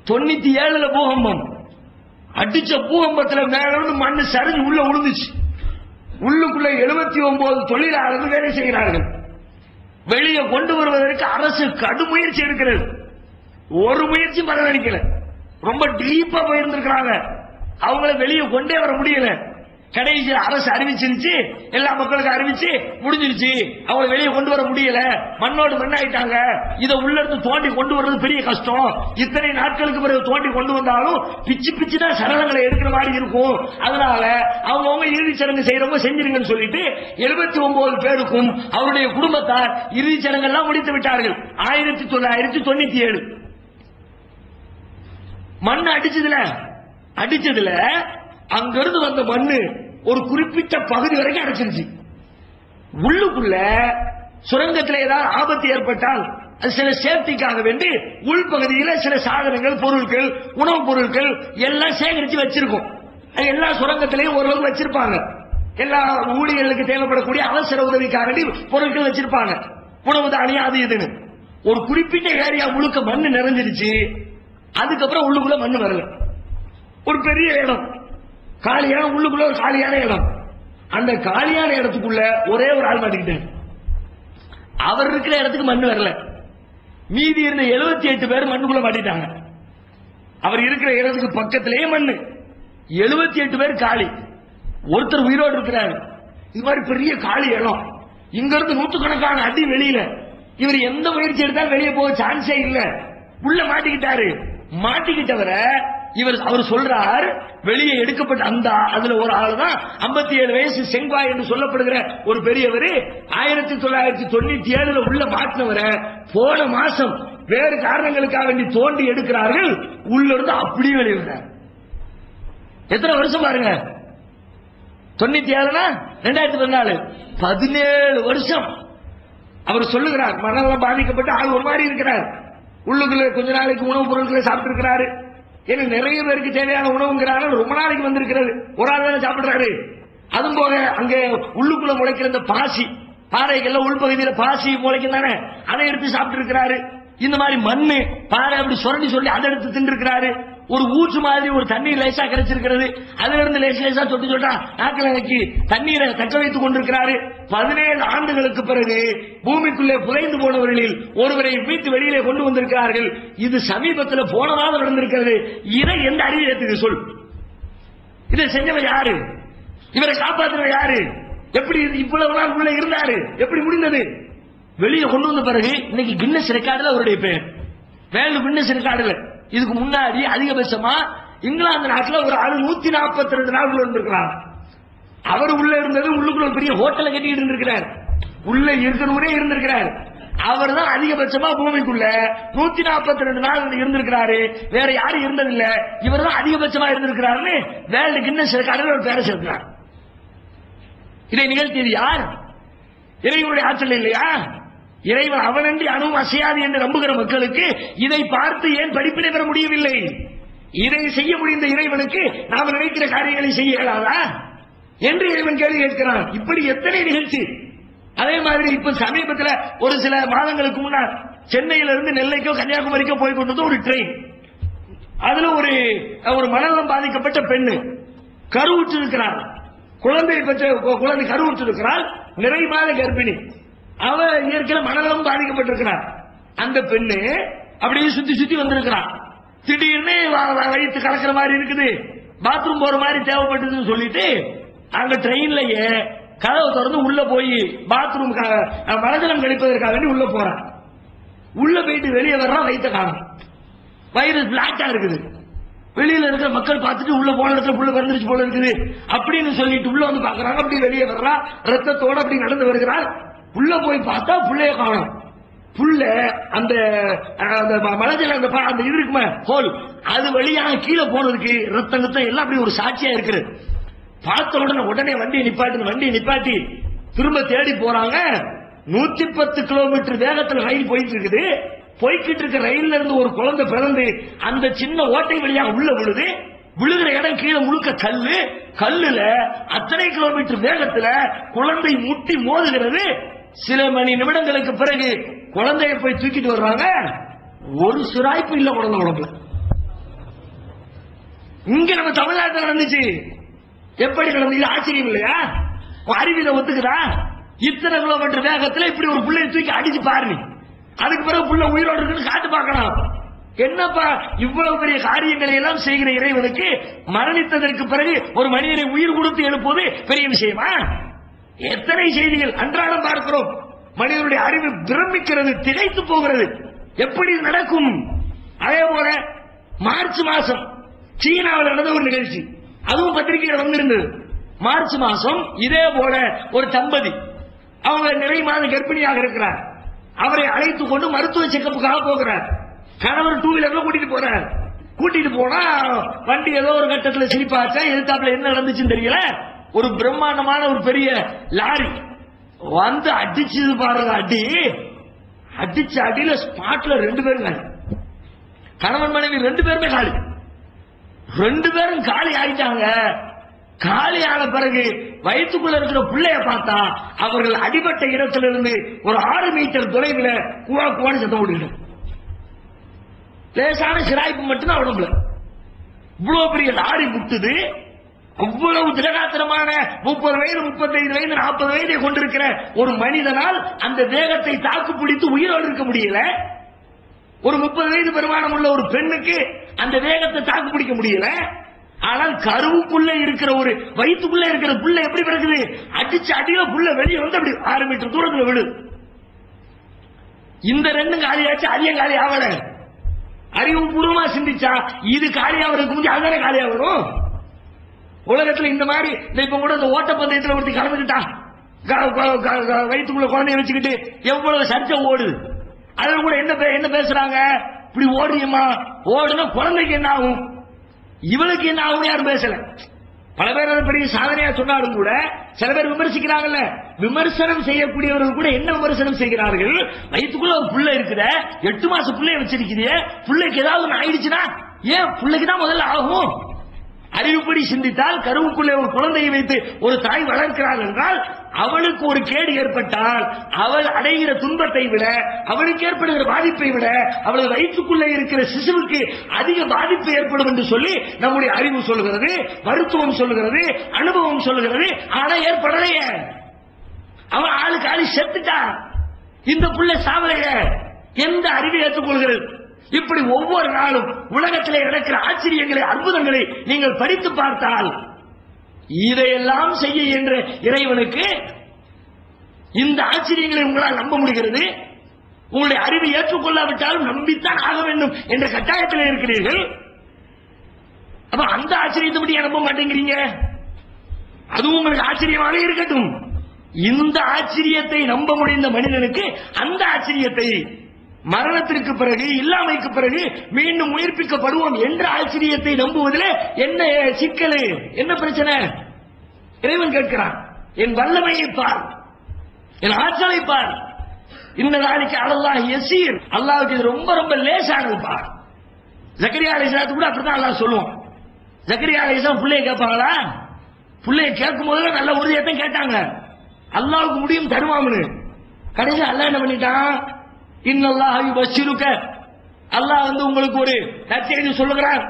97 பூகம்பம். அடிச்ச பூகம்பத்தில் மேல மண்ணு சரிஞ்சு உள்ள விழுந்துச்சு. உள்ளுக்குள்ள 79 தொழிலாளர்கள் வேலை செய்கிறார்கள். வெளியே கொண்டு வருவதற்கு அரசு கடும் முயற்சி எடுக்கிறது. ஒரு முயற்சி பலனளிக்கல. ரொம்ப டீப்பா போயிருந்திருக்கிறாங்க, அவங்கள வெளியே கொண்டே வர முடியல. கடைசி அரசு அறிவிச்சிருச்சு, எல்லா மக்களுக்கும் அறிவிச்சு முடிஞ்சிருச்சு, அவங்களை வெளியே கொண்டு வர முடியல, மண்ணோடு மண்ணாயிட்டாங்க. இதை உள்ள இருந்து தோண்டி கொண்டு வர்றது பெரிய கஷ்டம். இத்தனை நாட்களுக்கு பிறகு தோண்டி கொண்டு வந்தாலும் பிச்சு தான் சடலங்களை எடுக்கிற மாதிரி இருக்கும். அதனால அவங்க இறுதிச் சடங்கு செய்யறவங்க செஞ்சிருங்கன்னு சொல்லிட்டு 79 பேருக்கும் அவருடைய குடும்பத்தார் இறுதிச் சடங்கு எல்லாம் முடித்து விட்டார்கள். 1997 மண் அடிச்சதுல அங்கிருந்து வந்த மண்ணு ஒரு குறிப்பிட்ட பகுதி வரைக்கும் அடைச்சிருச்சு. உள்ளுக்குள்ள சுரங்கத்தில் ஏதாவது ஆபத்து ஏற்பட்டால் அது சில சேஃப்டிக்காக வேண்டி உள்பகுதியில் சில சாதனங்கள், பொருட்கள், உணவுப் பொருட்கள் எல்லாம் சேகரித்து வச்சிருக்கும். எல்லா சுரங்கத்திலையும் ஓரளவு வச்சிருப்பாங்க. எல்லா ஊழியர்களுக்கு தேவைப்படக்கூடிய அவசர உதவிக்காக வேண்டி பொருட்கள் வச்சிருப்பாங்க, உணவு தானியம் அது இதுன்னு. ஒரு குறிப்பிட்ட ஏரியா முழுக்க மண்ணு நிறைஞ்சிருச்சு. அதுக்கப்புறம் உள்ளுக்குள்ள மண்ணு வரல. ஒரு பெரிய இடம் காலியான, உள்ளுக்குள்ள ஒரு காலியான இடம். அந்த காலியான இடத்துக்குள்ள ஒரே ஒரு ஆள் மாட்டிக்கிட்டார். அவர் இருக்கிற இடத்துக்கு மண்ணு வரல. மீதி இருந்த 78 பேர் மண்ணுக்குள்ள மாட்டிட்டாங்க. அவர் இருக்கிற இடத்துக்கு பக்கத்திலேயே மண்ணு. 78 பேர் காலி. ஒருத்தர் உயிரோடு இருக்கிறார். இது மாதிரி பெரிய காலி இடம். இங்க இருந்து நூற்றுக்கணக்கான அடி வெளியில. இவர் எந்த முயற்சி எடுத்தாலும் வெளியே போக சான்ஸே இல்ல. உள்ள மாட்டிக்கிட்டாரு. மாட்டிக்கிட்டவரை அவர் சொல்றார், வெளியே எடுக்கப்பட்ட அந்த அதுல ஒரு ஆள் தான் 57 வயசு செங்காய் என்று சொல்லப்படுகிற ஒரு பெரியவர். 1997 உள்ள மாட்டினவரை போன மாசம் வேறு காரணங்களுக்காக வேண்டி தோண்டி எடுக்கிறார்கள். உள்ள இருந்து அப்படியே வெளியே. எத்தனை வருஷம் பாருங்க, 97 2014 17 வருஷம். அவர் சொல்லுகிறார், மனநலம் பாதிக்கப்பட்டு ஆள் ஒரு மாதிரி இருக்கிறார். உள்ளுக்குள்ள கொஞ்ச நாளைக்கு உணவுப் பொருட்களை சாப்பிட்டு இருக்கிறாரு. ஏன்னா நிறைய பேருக்கு தேவையான உணவுங்கிறாரு. ரொம்ப நாளைக்கு வந்திருக்கிறது, ஒரு ஆள் தானே சாப்பிடுறாரு. அதுவும் போக அங்க உள்ளுக்குள்ள முளைக்கிற இந்த பாசி, பாறைகள்ல உள்பகுதியில் பாசி முளைக்கும் தானே, அதை எடுத்து சாப்பிட்டு இருக்கிறாரு. இந்த மாதிரி மண்ணு பாறை அப்படி சுரண்டி சொல்லி அதை எடுத்து தின்னு இருக்கிறாரு. ஒரு ஊற்று மாதிரி ஒரு தண்ணீர் லேசா கிடைச்சிருக்கிறது. அதுல இருந்து லேசா சொட்டு சொட்டா நாக்கில நக்கி தண்ணீரை தக்க வைத்துக் கொண்டிருக்கிறாரு. 17 ஆண்டுகளுக்கு பிறகு பூமிக்குள்ளே புதைந்து போனவர்களில் ஒருவரை மீட்டு வெளியிலே கொண்டு வந்திருக்கிறார்கள். இது சமீபத்தில் போன மாதம் நடந்திருக்கிறது. இதை எந்த அறிவியத்துக்கு சொல்? இதை செஞ்சவர் யாரு? இவரை காப்பாற்றுவர் யாரு? எப்படி இவ்வளவு நாள் உள்ள இருந்தாரு? எப்படி முடிந்தது? வெளியே கொண்டு வந்த பிறகு இன்னைக்கு கின்னஸ் ரெக்கார்டுல அவருடைய பேர், வேர்ல்டு கின்னஸ் ரெக்கார்டுல. இதுக்கு முன்னாடி அதிகபட்சமா இங்கிலாந்து நாட்டில் ஒரு ஆளு 142 நாள் இருந்திருக்கிறார். அவர் உள்ள இருந்தது, உள்ளுக்குள்ள பெரிய ஹோட்டலை கட்டிட்டு இருந்திருக்கிறார், உள்ள இருக்கணும்னே இருந்திருக்கிறார். அவர் தான் அதிகபட்சமா பூமிக்குள்ள 142 நாள் இருந்திருக்கிறாரு. வேற யாரும் இருந்ததில்ல, இவர் தான் அதிகபட்சமா இருந்திருக்கிறாருன்னு வேர்ல்டு கின்னஸ் ரெக்கார்டில் ஒரு பேரை சேர்க்கிறார். இதை நிகழ்த்தியது யார்? இறைவனுடைய ஆற்றல் இல்லையா? இறைவன் அவனன்றி அணுவும் அசையாது என்று நம்புகிற மக்களுக்கு இதை பார்த்து ஏன் படிப்பினை பெற முடியவில்லை? இதை செய்ய முடிந்த இறைவனுக்கு நாம் நினைக்கிற காரியங்களை செய்ய இயலாதா என்று இறைவன் கேள்வி கேட்கிறான். இப்படி எத்தனை நிகழ்ச்சி. அதே மாதிரி இப்ப சமீபத்தில் ஒரு சில மாதங்களுக்கு முன்னால் சென்னையிலிருந்து நெல்லைக்கோ கன்னியாகுமரிக்கோ போய் கொண்டது ஒரு ட்ரெயின். அதுல ஒரு மனநலம் பாதிக்கப்பட்ட பெண்ணு கருவுற்று இருக்கிறார். குழந்தை கருவுற்று இருக்கிறார், நிறை மாத கர்ப்பிணி. அவ இயற்கையில மனநலம் பாதிக்கப்பட்டிருக்கிறார். அந்த பெண்ணு அப்படியே சுத்தி சுத்தி வந்திருக்கிறார். திடீர்னு வயிற்று கலக்கிற மாதிரி இருக்குது, பாத்ரூம் போற மாதிரி தேவைப்பட்டதுன்னு சொல்லிட்டு அங்க ட்ரெயின்லயே கதவை திறந்து உள்ள போய் பாத்ரூம் மனநலம் கழிப்பதற்காக வேண்டி உள்ள போறான். உள்ள போயிட்டு வெளியே வர்றான், வயிற்ற காணும், வயிறு பிளாக்கா இருக்குது. வெளியில இருக்கிற மக்கள் பார்த்துட்டு உள்ள போன இடத்துல புள்ள பிறந்துருச்சு போல இருக்குது அப்படின்னு சொல்லிட்டு உள்ள வந்து பாக்குறாங்க. அப்படி வெளியே வர்றா, ரத்தத்தோட அப்படி நடந்து வருகிறார். உள்ள போய் பார்த்தா புள்ளைய காணும். புள்ள அந்த மலஜல அந்த இது இருக்குமே ஹோல், அது வழியாக கீழே போனதுக்கு ரத்தம் எல்லாம் அப்படி ஒரு சாட்சியா இருக்குது. பார்த்த உடனே வண்டியை நிப்பாட்டி திரும்ப தேடி போறாங்க. 110 கிலோமீட்டர் வேகத்தில் ரயில் போயிட்டு இருக்குது. போய்கிட்டு இருக்க ரயில்ல இருந்து ஒரு குழந்தை பிறந்து அந்த சின்ன ஓட்டை வழியாக உள்ள விழுது. விழுகிற இடம் கீழே முழுக்க கல்லுல அத்தனை கிலோமீட்டர் வேகத்துல குழந்தை முட்டி மோதுகிறது. சில மணி நிமிடங்களுக்கு பிறகு குழந்தைய போய் தூக்கிட்டு வர்றாங்க. ஒரு சிராய்ப்பு இல்ல குழந்தை உடம்புல. இங்க நம்ம தமிழ்நாட்டில் நடந்துச்சு. எப்படி நடந்தது? ஆச்சரியம் இல்லையா? அறிவியலை ஒத்துக்குதா? இத்தனை கிலோமீட்டர் வேகத்துல இப்படி ஒரு பிள்ளையை தூக்கி அடிச்சு பாரு. அதுக்கு பிறகு புள்ள உயிரோடு இருக்குன்னு காட்டு பார்க்கலாம். என்னப்பா இவ்வளவு பெரிய காரியங்களை எல்லாம் செய்கிற இறைவனுக்கு மரணித்ததற்கு பிறகு ஒரு மனிதனை உயிர் கொடுத்து எழுப்புவது பெரிய விஷயமா? எத்தனை செய்திகள் அன்றாடம் பார்க்கிறோம். மனிதனுடைய அறிவு பிரமிக்கிறது, திகைத்து போகிறது. எப்படி நடக்கும்? அதே போல மார்ச் மாசம் சீனாவில் நடந்த ஒரு நிகழ்ச்சி, அதுவும் பத்திரிகையில் வந்திருந்தது. மார்ச் மாசம் இதே போல ஒரு தம்பதி, அவங்க நிறை மாத கர்ப்பிணியாக இருக்கிறார். அவரை அழைத்துக் கொண்டு மருத்துவ செக்கப்புக்காக போகிறார். கணவர் 2 வீலர்ல கூட்டிட்டு போனா வண்டி ஏதோ ஒரு கட்டத்தில் சிரிப்பாச்சா, எதிர்த்தாப்புல என்ன நடந்துச்சுன்னு தெரியல. ஒரு பிரம்மாண்டமான ஒரு பெரிய லாரி வந்து அடிச்சது பாருங்க. அடிச்ச அடியில ஸ்பாட்ல 2 பேரும் கணவன் மனைவி 2 பேருமே காலி. 2 பேரும் காலி ஆயிட்டாங்க. காலி ஆன பிறகு வயிற்றுக்குள்ள இருக்கிற பிள்ளைய பார்த்தா அவர்கள் அடிபட்ட இடத்திலிருந்து ஒரு 6 மீட்டர் தொலைவில் குவான்னு சத்தம் ஓடிடும். லேசான சிராய்ப்பு மட்டும்தான் உடம்புல. இவ்வளவு பெரிய லாரி முட்டுது. அவ்வளவு திடகாத்திரமான 30 வயது 35 வயது 40 வயதை கொண்டிருக்கிற ஒரு மனிதனால் அந்த வேகத்தை தாக்கு பிடித்து உயிரோடு இருக்க முடியல. ஒரு 30 வயது பெருமானம் உள்ள ஒரு பெண்ணுக்கு அந்த வேகத்தை தாக்கு பிடிக்க முடியல. ஆனால் கருவுக்குள்ள இருக்கிற ஒரு வயிற்றுக்குள்ள இருக்கிற புள்ள எப்படி பிறகுது? அடிச்சு அடியில புள்ள வெளியே வந்து அப்படி 6 மீட்டர் தூரத்தில் விடு. இந்த 2 காலியாச்சு, அதிகம் காலி ஆகல. அறிவுபூர்வமா சிந்திச்சா இது காலியாவதுக்கு முந்தைய அதுதானே காலியா வரும். உலகத்துல இந்த மாதிரி இப்ப கூட இந்த ஓட்டப்பந்தயத்தில் ஒருத்தி கலந்துக்கிட்டா வயிற்றுக்குள்ள குழந்தைய வச்சுக்கிட்டு எவ்வளவு சர்ச்சை ஓடுது. அதுல கூட என்ன பேசுறாங்க? இப்படி ஓடுறியம்மா, ஓடுனா குழந்தைக்கு என்ன ஆகும், இவளுக்கு என்ன ஆகும் யாரும் பேசல. பல பேர் அதை பெரிய சாதனையா சொன்னாலும் கூட சில பேர் விமர்சிக்கிறாங்கல்ல. விமர்சனம் செய்யக்கூடியவர்கள் கூட என்ன விமர்சனம் செய்கிறார்கள்? வயிற்றுக்குள்ள ஒரு புள்ள இருக்குத, 8 மாசம் புள்ளைய வச்சிருக்கிறீ, புள்ளைக்கு ஏதாவது ஆயிடுச்சுன்னா ஏன் புள்ளைக்கு தான் முதல்ல ஆகும். அறிவுப்படி சிந்தித்தால் கருவுக்குள்ளே ஒரு குழந்தையை வைத்து ஒரு தாய் வளர்க்கிறாள் என்றால் அவளுக்கு ஒரு கேடு ஏற்பட்டால் அவள் அடைகிற துன்பத்தை விட அவளுக்கு ஏற்படுகிற பாதிப்பை விட அவளது வயிற்றுக்குள்ளே இருக்கிற சிசுவுக்கு அதிக பாதிப்பு ஏற்படும் என்று சொல்லி நம்முடைய அறிவு சொல்லுகிறது, மருத்துவம் சொல்லுகிறது, அனுபவம் சொல்லுகிறது. ஆனா ஏற்படலையே, அவன் ஆளுக்கு ஆளு செத்துட்டா, இந்த புள்ள சாவலைய எந்த அறிவை ஏற்றுக்கொள்கிறது? இப்படி ஒவ்வொரு நாளும் உலகத்திலே நடக்கிற ஆச்சரியங்களை, அற்புதங்களை நீங்கள் படித்து பார்த்தால் இதையெல்லாம் செய்ய என்ற இறைவனுக்கு இந்த ஆச்சரியங்களை உங்களால் நம்ப முடிகிறது. உங்களுடைய அறிவை ஏற்றுக்கொள்ளாவிட்டாலும் நம்பித்தான் ஆக வேண்டும் என்ற கட்டாயத்தில் இருக்கிறீர்கள். அப்ப அந்த ஆச்சரியத்தை பற்றி நம்ப மாட்டேங்கிறீங்க. அதுவும் உங்களுக்கு ஆச்சரியமாக இருக்கட்டும். இந்த ஆச்சரியத்தை நம்ப முடிந்த மனிதனுக்கு அந்த ஆச்சரியத்தை மரணத்திற்கு பிறகு, இல்லாமைக்கு பிறகு மீண்டும் உயிர்ப்பிக்கப்படுவோம் என்ற ஆச்சரியத்தை நம்புவதில் என்ன சிக்கல், என்ன பிரச்சனை? இறைவன் கேட்கிறான், என் வல்லமையை பார், என் ஆற்றலை பார். இன்னதாலிக்கு அல்லாஹ் யஸீர், அல்லாஹ்வுக்கு இது ரொம்ப ரொம்ப லேசானது பார். ஜக்கரியா அலைஹிஸ்ஸலாத்து கூட அப்படிதான் அல்லாஹ் சொல்லுவான். ஜக்கரியா அலைஹிஸ்ஸலாம் பிள்ளையை கேட்பாங்களா? பிள்ளையை கேட்கும் போது நல்ல உறுதியத்தான் கேட்டாங்க, அல்லாஹ்வுக்கு முடியும் தருவாம்னு. கடைசி அல்லாஹ் என்ன பண்ணிட்டான், இன்னல்லாஹு யுபஷ்ஷிருக, அல்லாஹ் உங்களுக்கு ஒரு நற்செய்தி சொல்லுகிறான்.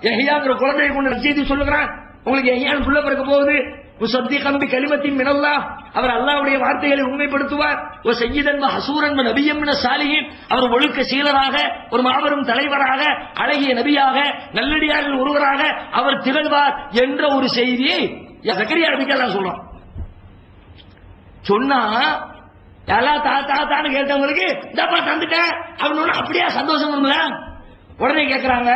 யஹ்யாங்கிற குழந்தையை கொண்டு நற்செய்தி சொல்லுகிறான். உங்களுக்கு யஹ்யான் புள்ள பிறக்க போகுது. முஸத்திகன் பிகலிமத்தின் மினல்லாஹ், அவர் அல்லாஹ்வுடைய வார்த்தைகளை உண்மைப்படுத்துவார். வ சய்யிதன் வ ஹஸூரன் வ நபிய்யன் மின ஸாலிஹீன், அவர் ஒழுக்க சீலராக, ஒரு மாபெரும் தலைவராக, அழகிய நபியாக, நல்லடியாரில் ஒருவராக அவர் திகழ்வார் என்ற ஒரு செய்தியை ஜக்கரியா நபிக்கு அல்லாஹ் சொல்றான். சொன்னா எல்லாம் தாத்தான்னு கேட்டவங்களுக்கு இந்தப்பா தந்துட்டேன் அப்படின்னு அப்படியே சந்தோஷம் வரும்ல. உடனே கேட்கிறாங்க,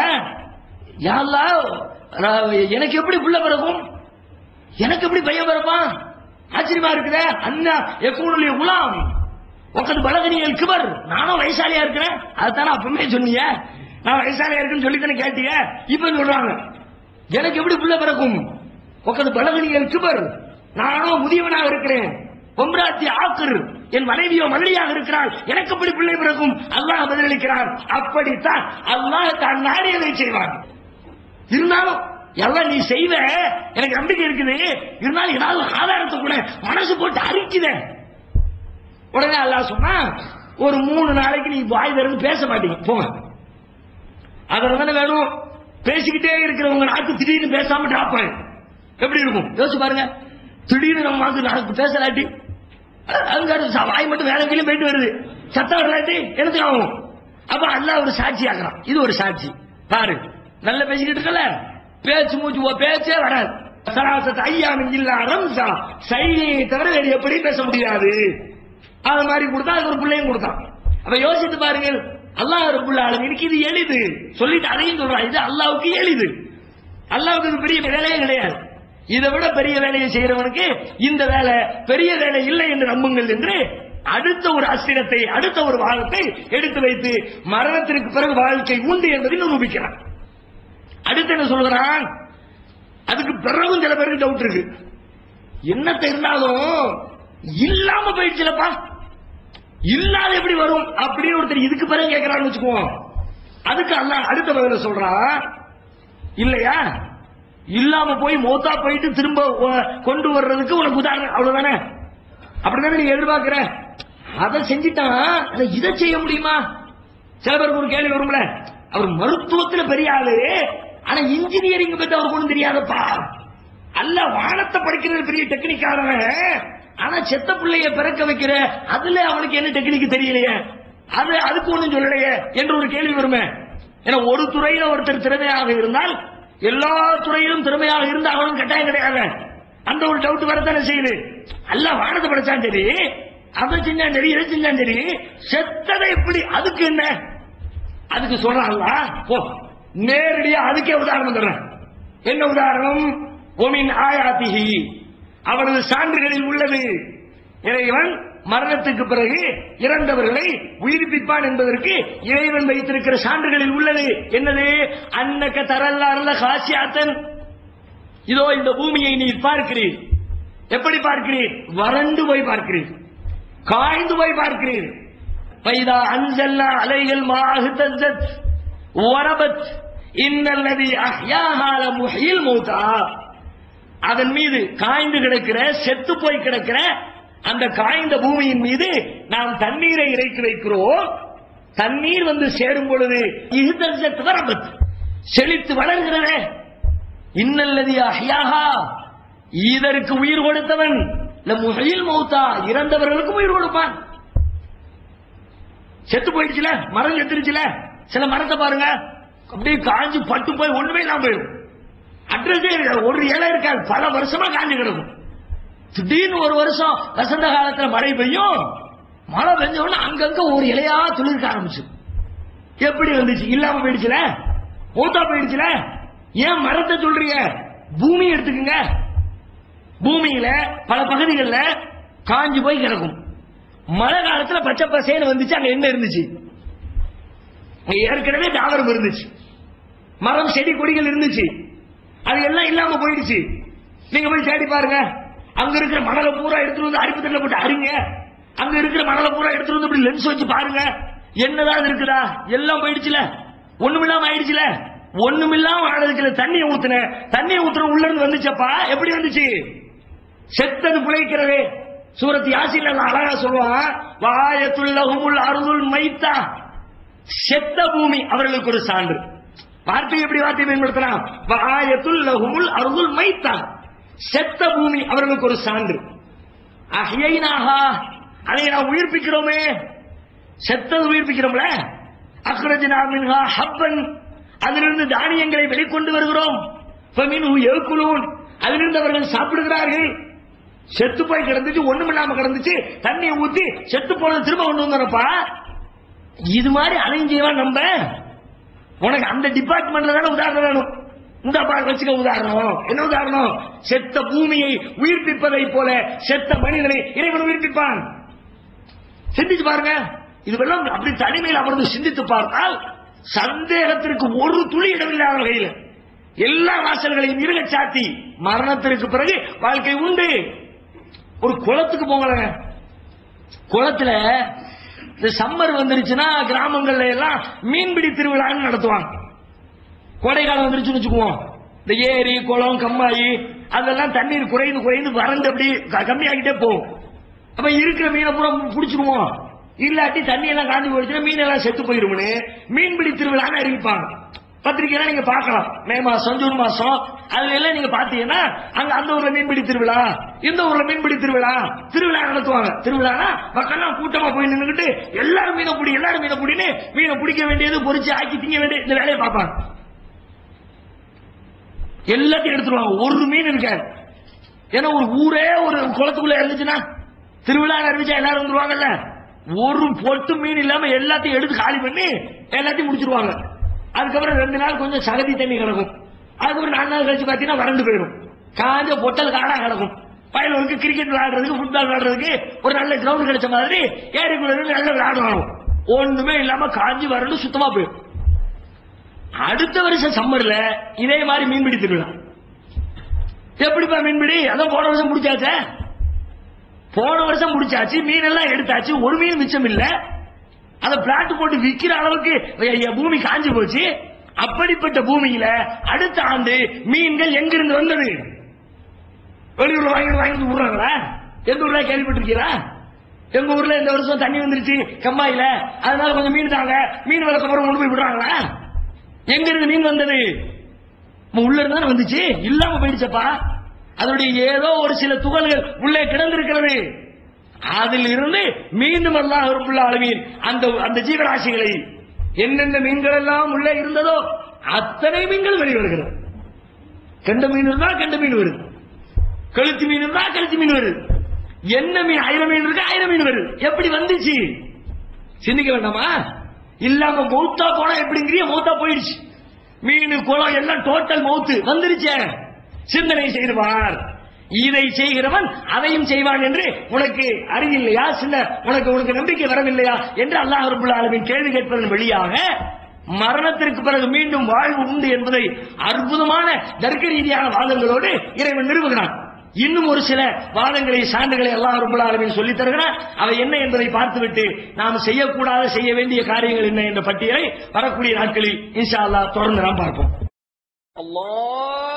யா அல்லாஹ், எனக்கு எப்படி புள்ள பிறக்கும், எனக்கு எப்படி பையன் பிறப்பான்? ஆச்சரியமா இருக்குதே. அண்ணா எக்கூனுடைய குலாம் உட்காந்து பலகனியல் கிபர், நானும் வயசாலியா இருக்கிறேன். அதுதானே அப்பவுமே சொன்னீங்க, நான் வயசாலியா இருக்குன்னு சொல்லித்தானே கேட்டீங்க. இப்ப சொல்றாங்க, எனக்கு எப்படி புள்ள பிறக்கும், உட்காந்து பலகனியல் கிபர், நானும் முதியவனாக இருக்கிறேன். பொம்ராத்தி ஆக்கர், என் மனைவியோ மகளியாக இருக்கிறாள், எனக்கு எப்படி பிள்ளை பிறக்கும்? அல்லாஹ் பதிலளிக்கிறார், அப்படித்தான் அல்லாஹ் தான் நாடியதை செய்வான். இருந்தாலும் எல்லாம் நீ செய்வ, எனக்கு நம்பிக்கை இருக்குது. இருந்தாலும் ஏதாவது ஆதாரத்தை கூட மனசு போட்டு அரிக்குத. உடனே அல்லாஹ் சொன்னா, ஒரு 3 நாளைக்கு நீ வாய் திறந்து பேச மாட்டீங்க, போங்க. அதனால வேணும், பேசிக்கிட்டே இருக்கிறவங்க நாக்கு திடீர்னு பேசாம டிராப் எப்படி இருக்கும் யோசிச்சு பாருங்க. திடீர்னு நம்ம நாக்கு பேசலாட்டி வாய் மட்டும் வேற கீழே போயிட்டு வருது, சத்தம் வரலாட்டி எனக்கு ஆகும். அப்ப அல்லாஹ் ஒரு சாட்சி ஆகிறான். இது ஒரு சாட்சி பாரு, நல்ல பேசிக்கிட்டு இருக்கல, பேச்சு மூச்சு பேச்சே வராது. ஐயாமின் இல்லா ரம்சா, சைகையை தவிர வேறு எப்படி பேச முடியாது. அது மாதிரி கொடுத்தா அது ஒரு பிள்ளையும் கொடுத்தான். அப்ப யோசித்து பாருங்கள், அல்லாஹ் ரப்புல் ஆலமீனுக்கு இது எளிது சொல்லிட்டு அதையும் சொல்றான், இது அல்லாஹ்வுக்கு எளிது. அல்லாஹ்வுக்கு இது பெரிய வேலையே கிடையாது. இதை விட பெரிய வேலையை செய்யறவனுக்கு இந்த வேலை பெரிய வேலை இல்லை என்று நம்புங்கள் என்று அடுத்த ஒரு அஸ்திரத்தை, அடுத்த ஒரு வாதத்தை எடுத்து வைத்து மரணத்திற்கு பிறகு வாழ்க்கை உண்டு என்பதை நிரூபிக்கிறான். அடுத்து என்ன சொல்கிறான், அதுக்கு பிறகும் சில பேருக்கு டவுட் இருக்கு, என்னத்தை இருந்தாலும் இல்லாம போயிடுச்சுலப்பா, இல்லாத எப்படி வரும் அப்படின்னு ஒருத்தர் இதுக்கு பிறகு கேட்கிறான்னு வச்சுக்குவோம். அதுக்கு அல்லாஹ் அடுத்த பதில சொல்றான், இல்லையா இல்லாம போய் மௌத்தா போயிட்டு திரும்ப கொண்டு வர்றதுக்கு உனக்கு உதாரணம், அவ்வளவுதானே? அப்படிதானே நீ எதிர்பார்க்கிற. அதை செஞ்சுட்டான், இதை செய்ய முடியுமா? சில பேருக்கு ஒரு கேள்வி வரும்ல, அவர் மருத்துவத்தில் பெரிய ஆளு, ஆனா இன்ஜினியரிங் பத்தி அவருக்கு ஒன்றும் தெரியாதப்பா. அல்ல வானத்தை படிக்கிறது பெரிய டெக்னிக்காரன், ஆனா செத்த பிள்ளைய பிறக்க வைக்கிற அதுல அவனுக்கு என்ன டெக்னிக் தெரியலையே, அதுக்கு ஒன்றும் சொல்லலையே என்று ஒரு கேள்வி வருமே. ஏன்னா ஒரு துறையில ஒருத்தர் திறமையாக இருந்தால் எல்லா துறையிலும் திறமையாக இருந்தால் அவனும் கட்டாயம் கிடையாது. அந்த ஒரு டவுட் வரத்தானே செய்யுது. அல்ல வானத்தை படிச்சான் சரி, அதை செஞ்சான் சரி, எதை செஞ்சான் சரி, செத்ததை எப்படி, அதுக்கு என்ன, அதுக்கு சொல்றான் போ நேரடியா அதுக்கே உதாரணம் தர்றேன். என்ன உதாரணம்? ஒமின் ஆயாத்திஹி, அவரது சான்றுகளில் உள்ளது, இறைவன் மரணத்துக்கு பிறகு இறந்தவர்களை உயிர்ப்பிப்பான் என்பதற்கு இறைவன் வைத்திருக்கிற சான்றுகளில் உள்ளது. என்னது? அன்னக தரல்லார்ல காசியாத்தன், இதோ இந்த பூமியை நீர் பார்க்கிறீர். எப்படி பார்க்கிறீர்? வறண்டு போய் பார்க்கிறீர், காய்ந்து போய் பார்க்கிறீர். பைதா அன்சல்லா அலைகள் மாஹு தஸ்ஸத் வரபத், இன்னல்லதி அஹ்யாஹா லமுஹ்யில் மௌதா, அதன் மீது காய்ந்து கிடக்கிற செத்து போய் கிடக்கிற அந்த காய்ந்த பூமியின் மீது நாம் தண்ணீரை இறைத்து வைக்கிறோம். தண்ணீர் வந்து சேரும் பொழுது இஹ்தஸத் வரபத், செழித்து வளர்கிறதே. இன்னல்லதி அஹ்யாஹா, இதற்கு உயிர் கொடுத்தவன் லமுஹ்யில் மௌதா, இறந்தவர்களுக்கும் உயிர் கொடுப்பான். செத்து போயிடுச்சுல, மரம் செத்துருச்சுல, சில மரத்தை பாருங்க அப்படியே காஞ்சு பட்டு போய் ஒண்ணுமே இல்லாம போயிடும். அட்ரஸே ஒரு இலை இருக்காது, பல வருஷமா காஞ்சு கிடக்கும். திடீர்னு ஒரு வருஷம் வசந்த காலத்துல மழை பெய்யும், மழை பெஞ்ச உடனே அங்கங்க ஒரு இலையா துளிர்க்க ஆரம்பிச்சு. எப்படி வந்துச்சு? இல்லாம போயிடுச்சுல, மூத்தா போயிடுச்சுல. ஏன் மரத்தை சொல்றீங்க? பூமி எடுத்துக்குங்க. பூமியில பல பகுதிகளில் காஞ்சு போய் கிடக்கும். மழை காலத்துல பச்சை பசேன்னு வந்துச்சு, அங்க என்ன இருந்துச்சு? ஏற்கனவே தாவரம் இருந்துச்சு, மரம் செடி கொடிகள் இருந்துச்சு, அது எல்லாம் இல்லாம போயிடுச்சு. நீங்க போய் தேடி பாருங்க, அங்க இருக்கிற மணலை பூரா எடுத்துட்டு வந்து அரிப்பு தட்டில் போட்டு அரிங்க, அங்க இருக்கிற மணலை பூரா எடுத்துட்டு வந்து இப்படி லென்ஸ் வச்சு பாருங்க, என்னதான் இருக்குதா? எல்லாம் போயிடுச்சுல, ஒண்ணுமில்லாம ஆயிடுச்சுல. ஒண்ணுமில்லாம ஆனதுக்கு தண்ணியை ஊத்துற உள்ள இருந்து வந்துச்சப்பா. எப்படி வந்துச்சு? செத்தது பிழைக்கிறதே. சூரத் யாசீன்ல அழகா சொல்லுவான், வாயத்துல்லஹுமுல் அர்துல் மைத்தா, செத்த பூமி அவர்களுக்கு ஒரு சான்று. வார்த்தை எப்படி வார்த்தை பயன்படுத்தலாம்? வாயத்துல்லஹுமுல் அர்துல் மைத்தா, செத்த பூமி அவர்களுக்கு ஒரு சான்று. அஹ்யைனாஹா, அதை நாம் உயிர்ப்பிக்கிறோமே. செத்தது உயிர்ப்பிக்கிறோம்ல. அக்ரஜ்னா மின்ஹா ஹப்பன், அதிலிருந்து தானியங்களை வெளிக்கொண்டு வருகிறோம். ஃபமின்ஹு யஅகுலூன், அதிலிருந்து அவர்கள் சாப்பிடுகிறார்கள். செத்து போய் கிடந்துச்சு, ஒண்ணுமில்லாம கிடந்துச்சு, தண்ணியை ஊத்தி செத்து போனது திரும்ப கொண்டு வந்தப்பா. இது மாதிரி அதையும் செய்வான். நம்ம உனக்கு அந்த டிபார்ட்மெண்ட்ல தானே உதாரணம் வேணும். இந்த வச்சுக்க உதாரணம். என்ன உதாரணம்? செத்த பூமியை உயிர்ப்பிப்பதை போல செத்த மனிதனை இறைவன் உயிர்ப்பிப்பான். சிந்திச்சு பாருங்க. இதுவெல்லாம் அப்படி தனிமையில் அமர்ந்து சிந்தித்து பார்த்தால் சந்தேகத்திற்கு ஒரு துளி இடமில்லாத வகையில் எல்லா வாசல்களையும் இருக சாத்தி மரணத்திற்கு பிறகு வாழ்க்கை உண்டு. ஒரு குளத்துக்கு போங்களேங்க. குளத்துல இந்த சம்மர் வந்துருச்சுன்னா கிராமங்கள்ல எல்லாம் மீன்பிடி திருவிழான்னு நடத்துவாங்க. கோடை காலம் வந்துருச்சுன்னு வச்சுக்குவோம், இந்த ஏரி குளம் கம்மாயி அதெல்லாம் தண்ணீர் குறைந்து குறைந்து வறண்டு அப்படி கம்மியாகிட்டே போகும். அப்ப இருக்கிற மீனை பூரா பிடிச்சிருவோம். இல்லாட்டி தண்ணி எல்லாம் காஞ்சி போயிடுச்சுன்னா மீன் எல்லாம் செத்து போயிரும்னு மீன்பிடி திருவிழான்னு அறிவிப்பாங்க. பத்திரிகையெல்லாம் நீங்க பார்க்கலாம். மே மாசம் ஜூன் மாசம் அதுல எல்லாம் நீங்க பாத்தீங்கன்னா அங்க அந்த ஊர்ல மீன்பிடி திருவிழா, இந்த ஊர்ல மீன்பிடி திருவிழா நடத்துவாங்க. திருவிழானா மக்கள்லாம் கூட்டமா போய் நின்றுகிட்டு எல்லாரும் மீனை பிடின்னு மீனை பிடிக்க வேண்டியது, பொறிச்சு ஆக்கி திங்க வேண்டிய இந்த வேலையை பார்ப்பாங்க. எல்லாத்தையும் எடுத்துருவாங்க, ஒரு மீன் இருக்காது. ஏன்னா ஒரு ஊரே ஒரு குளத்துக்குள்ள இருந்துச்சுன்னா திருவிழா அறிவிச்சா எல்லாரும் வந்துருவாங்கல்ல. ஒரு பொட்டு மீன் இல்லாம எல்லாத்தையும் எடுத்து காலி பண்ணி எல்லாத்தையும் முடிச்சிருவாங்க. அதுக்கப்புறம் 2 நாள் கொஞ்சம் சகதி தண்ணி கிடக்கும். அதுக்கப்புறம் 4 நாள் கழிச்சு பாத்தீங்கன்னா வறண்டு போயிடும். காஞ்ச பொட்டல் காடா கிடக்கும். பயலுக்கு கிரிக்கெட் விளையாடுறதுக்கு, ஃபுட்பால் விளையாடுறதுக்கு ஒரு நல்ல கிரவுண்ட் கிடைச்ச மாதிரி ஏரிக்குள்ள நல்ல விளையாடுவாங்க. ஒண்ணுமே இல்லாம காஞ்சி வறண்டு சுத்தமா போயிடும். அடுத்த வருஷம் சம்மர்ல இதே மாதிரி மீன்பிடி திருவிழா. எப்படிப்பா மீன்பிடி? அதான் போன வருஷம் முடிச்சாச்சே. போன வருஷம் முடிச்சாச்சு, மீன் எல்லாம் எடுத்தாச்சு, ஒரு மீன் மிச்சம் இல்ல. அதை பிளாட் போட்டு விற்கிற அளவுக்கு பூமி காஞ்சி போச்சு. அப்படிப்பட்ட பூமியில அடுத்த ஆண்டு மீன்கள் எங்கிருந்து வந்தது? வெளியூர்ல வாங்கி விடுறாங்களா? எந்த ஊர்ல கேள்விப்பட்டிருக்கீங்களா? எங்க ஊர்ல இந்த வருஷம் தண்ணி வந்துருச்சு கம்மாயில, அதனால கொஞ்சம் மீன் தாங்க, மீன் வளர்க்கப்புறம் கொண்டு போய் விடுறாங்களா? எங்க இருந்து மீன் வந்தது? உள்ள இருந்தா வந்துச்சு, இல்லாம போயிடுச்சப்பா. அதனுடைய ஏதோ ஒரு சில துகள்கள் உள்ளே கிடந்திருக்கிறது. அதில் இருந்து மீண்டும் அல்லாஹ் ரப்பல் ஆலமீன் அந்த ஜீவராசிகளை என்னென்ன மீன்கள் எல்லாம் உள்ளே இருந்ததோ அத்தனை மீன்கள் வெளிவருகிறது. கெண்ட மீன் இருந்தா கெண்ட மீன் வருது, கழுத்து மீன் இருந்தா கழுத்து மீன் வருது, என்ன மீன் 1000 மீன் இருக்கு 1000 மீன் வருது. எப்படி வந்துச்சு? சிந்திக்க வேண்டாமா? இல்லாம மௌத்தா போனா எப்படிங்கிறிய? மௌத்தா போயிடுச்சு. மீன் குளம் எல்லாம் டோட்டல் மௌத்து வந்துருச்சே. சிந்தனை செய்வார். இதை செய்கிறவன் அதையும் செய்வான் என்று உனக்கு அறிவில்லையா? உனக்கு நம்பிக்கை வரவில்லையா என்று அல்லாஹ் ரப்பல் ஆலமீன் கேள்வி கேட்பதன் வழியாக மரணத்திற்கு பிறகு மீண்டும் வாழ்வு உண்டு என்பதை அற்புதமான தர்க்க ரீதியான வாதங்களோடு இறைவன் நிறுவுகிறான். இன்னும் ஒரு சில வாதங்களை சான்றுகளை அல்லாஹ் ரப்பல் ஆலமீன் சொல்லி தருகிறார். அவை என்ன என்பதை பார்த்துவிட்டு நாம் செய்யக்கூடாத செய்ய வேண்டிய காரியங்கள் என்ன என்ற பட்டியலை வரக்கூடிய நாட்களில் இன்ஷா அல்லாஹ் தொடர்ந்து நாம் பார்ப்போம். அல்லாஹ்